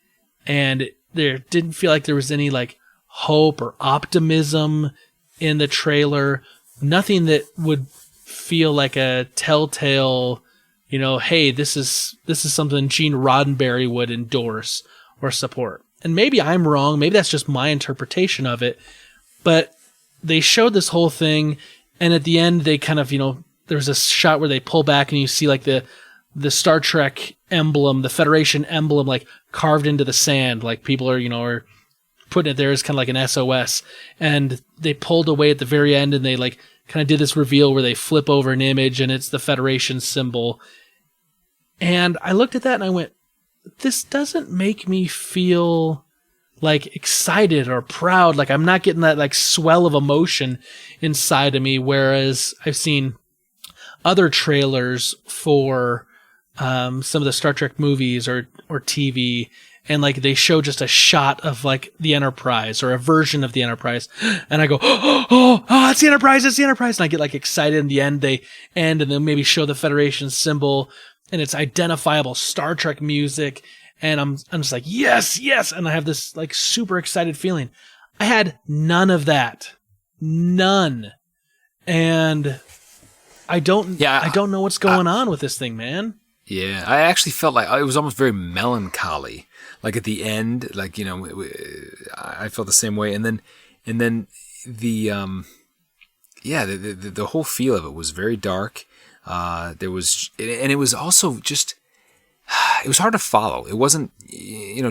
and there didn't feel like there was any, like, hope or optimism in the trailer. Nothing that would feel like a telltale, hey, this is something Gene Roddenberry would endorse or support. And maybe I'm wrong. Maybe that's just my interpretation of it. But they showed this whole thing, and at the end, they kind of, there's a shot where they pull back and you see, like, the Star Trek emblem, the Federation emblem, like, carved into the sand. Like, people are, are putting it there as kind of like an SOS. And they pulled away at the very end, and they, like, kind of did this reveal where they flip over an image, and it's the Federation symbol. And I looked at that and I went, this doesn't make me feel, like, excited or proud. Like, I'm not getting that, like, swell of emotion inside of me. Whereas I've seen other trailers for some of the Star Trek movies or TV, and, like, they show just a shot of, like, the Enterprise or a version of the Enterprise, and I go, oh, it's the Enterprise, and I get, like, excited. In the end, they end, and then maybe show the Federation symbol, and it's identifiable Star Trek music, and I'm just like, yes, and I have this, like, super excited feeling. I had none of that. None. And I don't know what's going on with this thing, man. Yeah, I actually felt like it was almost very melancholy. Like, at the end, like, I felt the same way. And then the whole feel of it was very dark. It was also just, it was hard to follow. It wasn't,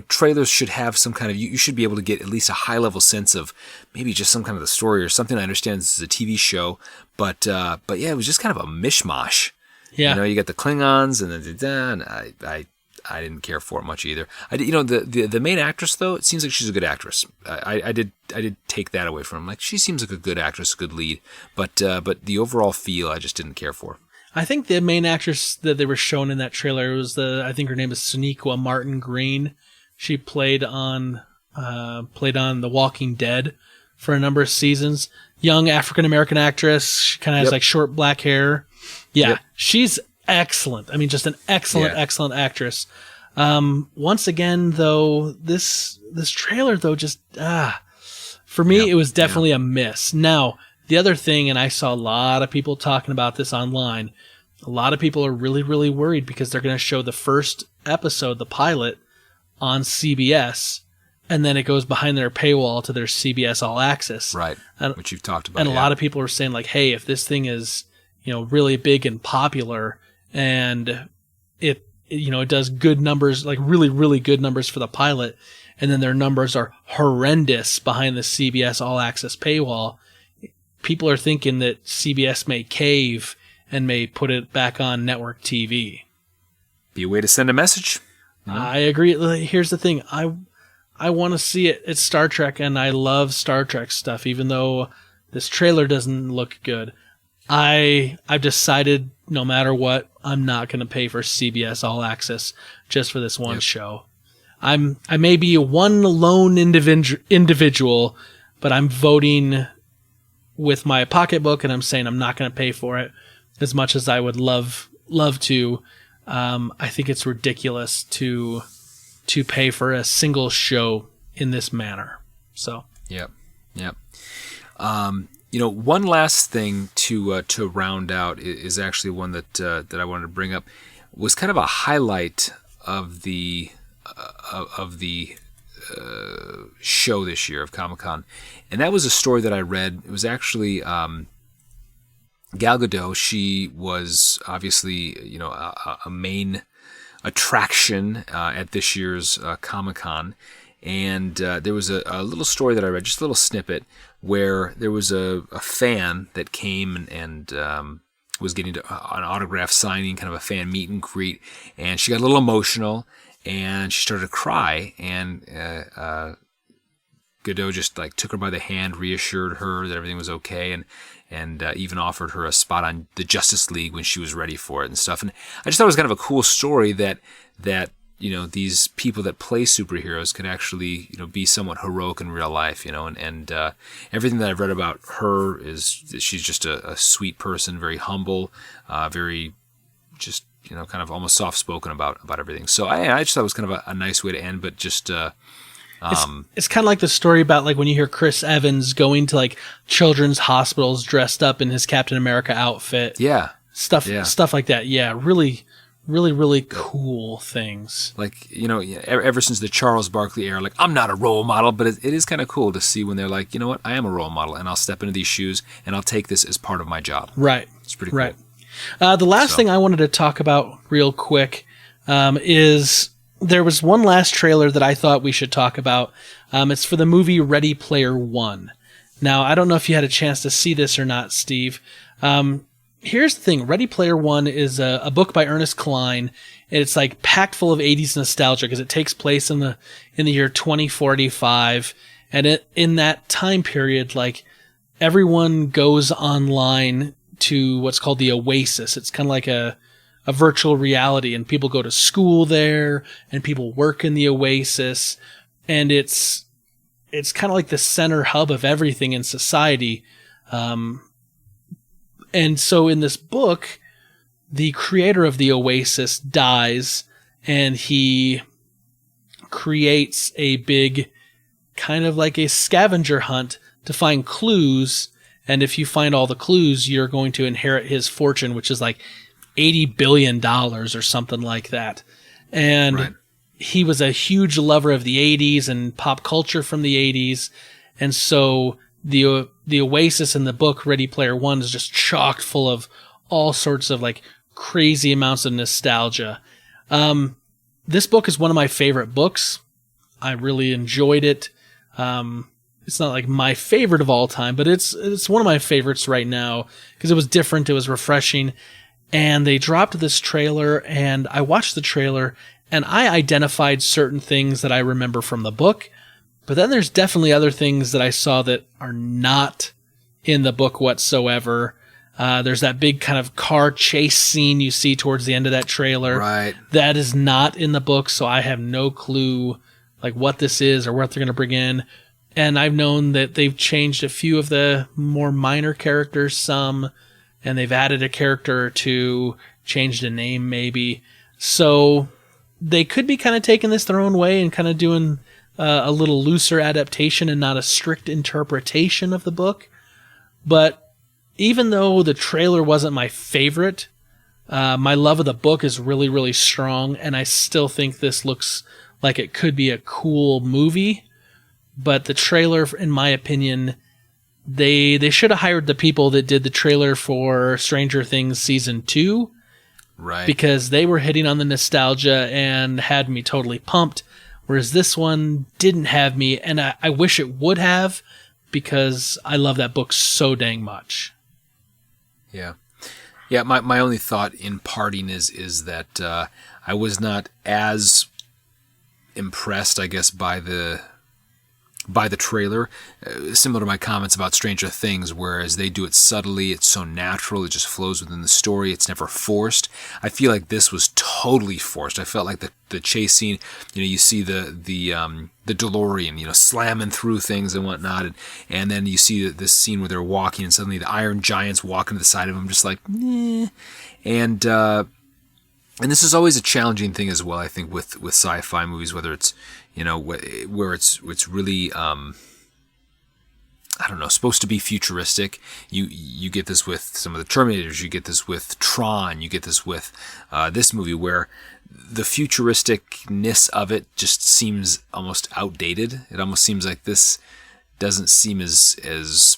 trailers should have some kind of, you should be able to get at least a high level sense of maybe just some kind of the story or something. I understand this is a TV show, but yeah, it was just kind of a mishmash. Yeah. You got the Klingons and I didn't care for it much either. The main actress, though, it seems like she's a good actress. I did take that away from her. Like, she seems like a good actress, a good lead, but the overall feel I just didn't care for. I think the main actress that they were shown in that trailer was I think her name is Sonequa Martin Green. She played on The Walking Dead for a number of seasons. Young African-American actress. She kind of has like short black hair. Yeah, she's excellent. I mean, just an excellent actress. Once again, though, this trailer, though, just, for me, it was definitely a miss. Now, the other thing, and I saw a lot of people talking about this online, a lot of people are really, really worried because they're going to show the first episode, the pilot, on CBS, and then it goes behind their paywall to their CBS All Access. Right, which you've talked about. And a lot of people are saying, like, hey, if this thing is, really big and popular, and it does good numbers, like really, really good numbers for the pilot, and then their numbers are horrendous behind the CBS All Access paywall, people are thinking that CBS may cave and may put it back on network TV. Be a way to send a message. I agree. Here's the thing. I want to see it. It's Star Trek, and I love Star Trek stuff, even though this trailer doesn't look good. I've decided no matter what, I'm not going to pay for CBS All Access just for this one show. I may be one lone individual, but I'm voting with my pocketbook, and I'm saying I'm not going to pay for it as much as I would love to. I think it's ridiculous to pay for a single show in this manner. So. Yep. One last thing to round out is actually one that I wanted to bring up, was kind of a highlight of the show this year of Comic-Con, and that was a story that I read. It was actually Gal Gadot. She was obviously a main attraction at this year's Comic-Con. And there was a little story that I read, just a little snippet, where there was a fan that came and was getting an autograph signing, kind of a fan meet and greet, and she got a little emotional, and she started to cry, and Godot just took her by the hand, reassured her that everything was okay, and even offered her a spot on the Justice League when she was ready for it and stuff. And I just thought it was kind of a cool story that these people that play superheroes could actually, be somewhat heroic in real life, and everything that I've read about her is that she's just a sweet person, very humble, very just, kind of almost soft-spoken about everything. So I just thought it was kind of a nice way to end, but just... it's kind of like the story about when you hear Chris Evans going to children's hospitals dressed up in his Captain America outfit. Yeah. Stuff like that. Yeah, really, really, really cool things. Ever since the Charles Barkley era, I'm not a role model, but it is kind of cool to see when they're like, you know what, I am a role model, and I'll step into these shoes, and I'll take this as part of my job. Right. It's pretty cool. Right. The last thing I wanted to talk about real quick is there was one last trailer that I thought we should talk about. It's for the movie Ready Player One. Now, I don't know if you had a chance to see this or not, Steve. Here's the thing. Ready Player One is a book by Ernest Cline. It's packed full of 80s nostalgia because it takes place in the year 2045. And in that time period, everyone goes online to what's called the Oasis. It's kind of like a virtual reality, and people go to school there, and people work in the Oasis, and it's kind of like the center hub of everything in society. And so in this book, the creator of the Oasis dies, and he creates a big kind of like a scavenger hunt to find clues. And if you find all the clues, you're going to inherit his fortune, which is $80 billion or something like that. And he was a huge lover of the 80s and pop culture from the 80s. And so the Oasis in the book Ready Player One is just chock full of all sorts of crazy amounts of nostalgia. This book is one of my favorite books. I really enjoyed it. It's not my favorite of all time, but it's one of my favorites right now because it was different. It was refreshing. And they dropped this trailer, and I watched the trailer, and I identified certain things that I remember from the book. But then there's definitely other things that I saw that are not in the book whatsoever. There's that big kind of car chase scene you see towards the end of that trailer. Right. That is not in the book, so I have no clue what this is or what they're going to bring in. And I've known that they've changed a few of the more minor characters, some, and they've added a character or two, changed a name maybe. So they could be kind of taking this their own way and kind of doing a little looser adaptation and not a strict interpretation of the book. But even though the trailer wasn't my favorite, my love of the book is really, really strong, and I still think this looks like it could be a cool movie. But the trailer, in my opinion, they should have hired the people that did the trailer for Stranger Things Season 2. Right. Because they were hitting on the nostalgia and had me totally pumped. whereas this one didn't have me, and I wish it would have, because I love that book so dang much. Yeah. Yeah, my only thought in parting is that I was not as impressed, I guess, by the trailer, similar to my comments about Stranger Things, whereas they do it subtly, it's so natural, it just flows within the story, it's never forced. I feel like this was totally forced. I felt like the chase scene, you see the DeLorean, slamming through things and whatnot, and then you see this scene where they're walking and suddenly the Iron Giant's walking to the side of them, just like, nah. And this is always a challenging thing as well, I think, with sci-fi movies, whether it's, where it's really, I don't know, supposed to be futuristic. You get this with some of the Terminators, you get this with Tron, you get this with this movie, where the futuristicness of it just seems almost outdated. It almost seems like this doesn't seem as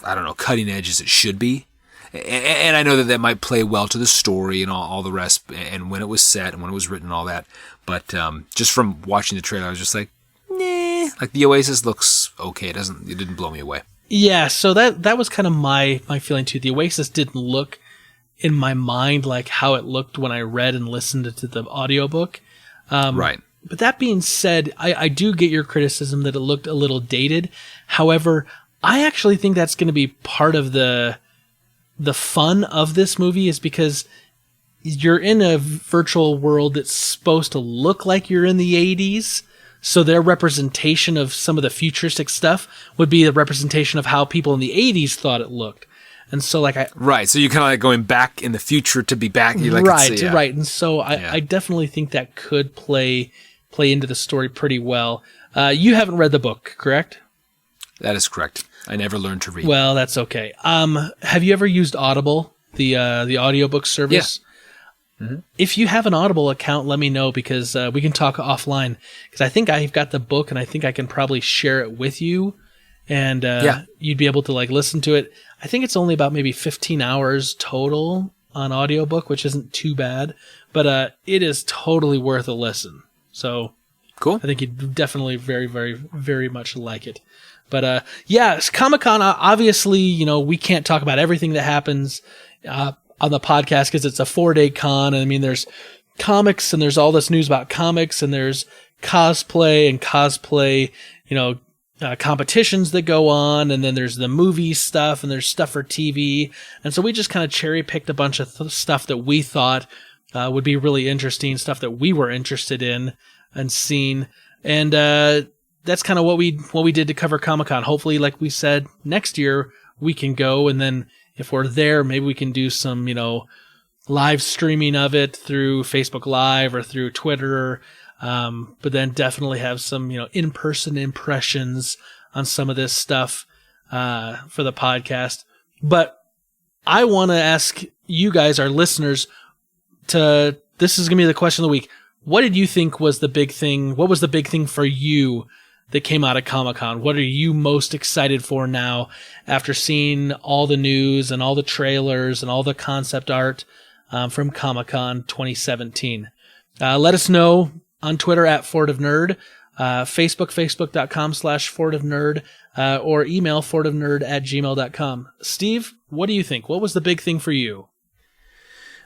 I don't know, cutting edge as it should be. And I know that might play well to the story and all the rest, and when it was set and when it was written and all that. But just from watching the trailer, I was just like, nah. Like, the Oasis looks okay. It didn't blow me away. Yeah, so that was kind of my feeling too. The Oasis didn't look in my mind like how it looked when I read and listened to the audiobook. Right. But that being said, I do get your criticism that it looked a little dated. However, I actually think that's going to be part of the fun of this movie, is because you're in a virtual world that's supposed to look like you're in the 80s. So their representation of some of the futuristic stuff would be the representation of how people in the 80s thought it looked. And so right. So you're kind of like going back in the future to be back. Right. And so I definitely think that could play into the story pretty well. You haven't read the book, correct? That is correct. I never learned to read. Well, that's okay. Have you ever used Audible, the audiobook service? Yeah. Mm-hmm. If you have an Audible account, let me know, because we can talk offline. Because I think I've got the book, and I think I can probably share it with you, and you'd be able to listen to it. I think it's only about maybe 15 hours total on audiobook, which isn't too bad, but it is totally worth a listen. So cool. I think you'd definitely very, very, very much like it. But Comic-Con, obviously, we can't talk about everything that happens on the podcast because it's a 4-day con. And I mean, there's comics and there's all this news about comics, and there's cosplay and competitions that go on. And then there's the movie stuff, and there's stuff for TV. And so we just kind of cherry picked a bunch of stuff that we thought would be really interesting, stuff that we were interested in and seeing. And, that's kind of what we did to cover Comic-Con. Hopefully, like we said, next year we can go, and then if we're there, maybe we can do some, live streaming of it through Facebook Live or through Twitter. But then definitely have some, in-person impressions on some of this stuff for the podcast. But I want to ask you guys, our listeners, this is going to be the question of the week. What did you think was the big thing? What was the big thing for you that came out of Comic-Con? What are you most excited for now after seeing all the news and all the trailers and all the concept art from Comic-Con 2017? Let us know on Twitter at FortofNerd, Facebook.com/FortofNerd, or email fortofnerd@gmail.com. Steve, what do you think? What was the big thing for you?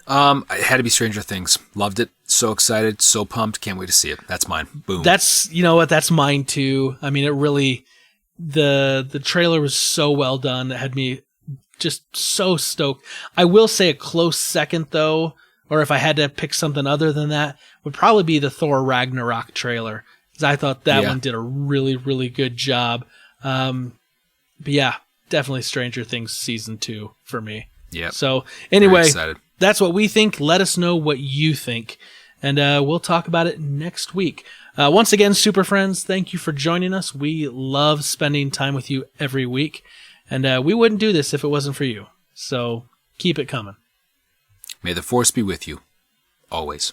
It had to be Stranger Things. Loved it. So excited. So pumped. Can't wait to see it. That's mine. Boom. That's, you know what? That's mine too. I mean, it really, the trailer was so well done. It had me just so stoked. I will say a close second though, or if I had to pick something other than that, would probably be the Thor Ragnarok trailer. Because I thought that one did a really, really good job. But yeah, definitely Stranger Things season 2 for me. Yeah. So anyway, that's what we think. Let us know what you think, and we'll talk about it next week. Once again, Super Friends, thank you for joining us. We love spending time with you every week, and we wouldn't do this if it wasn't for you. So keep it coming. May the Force be with you, always.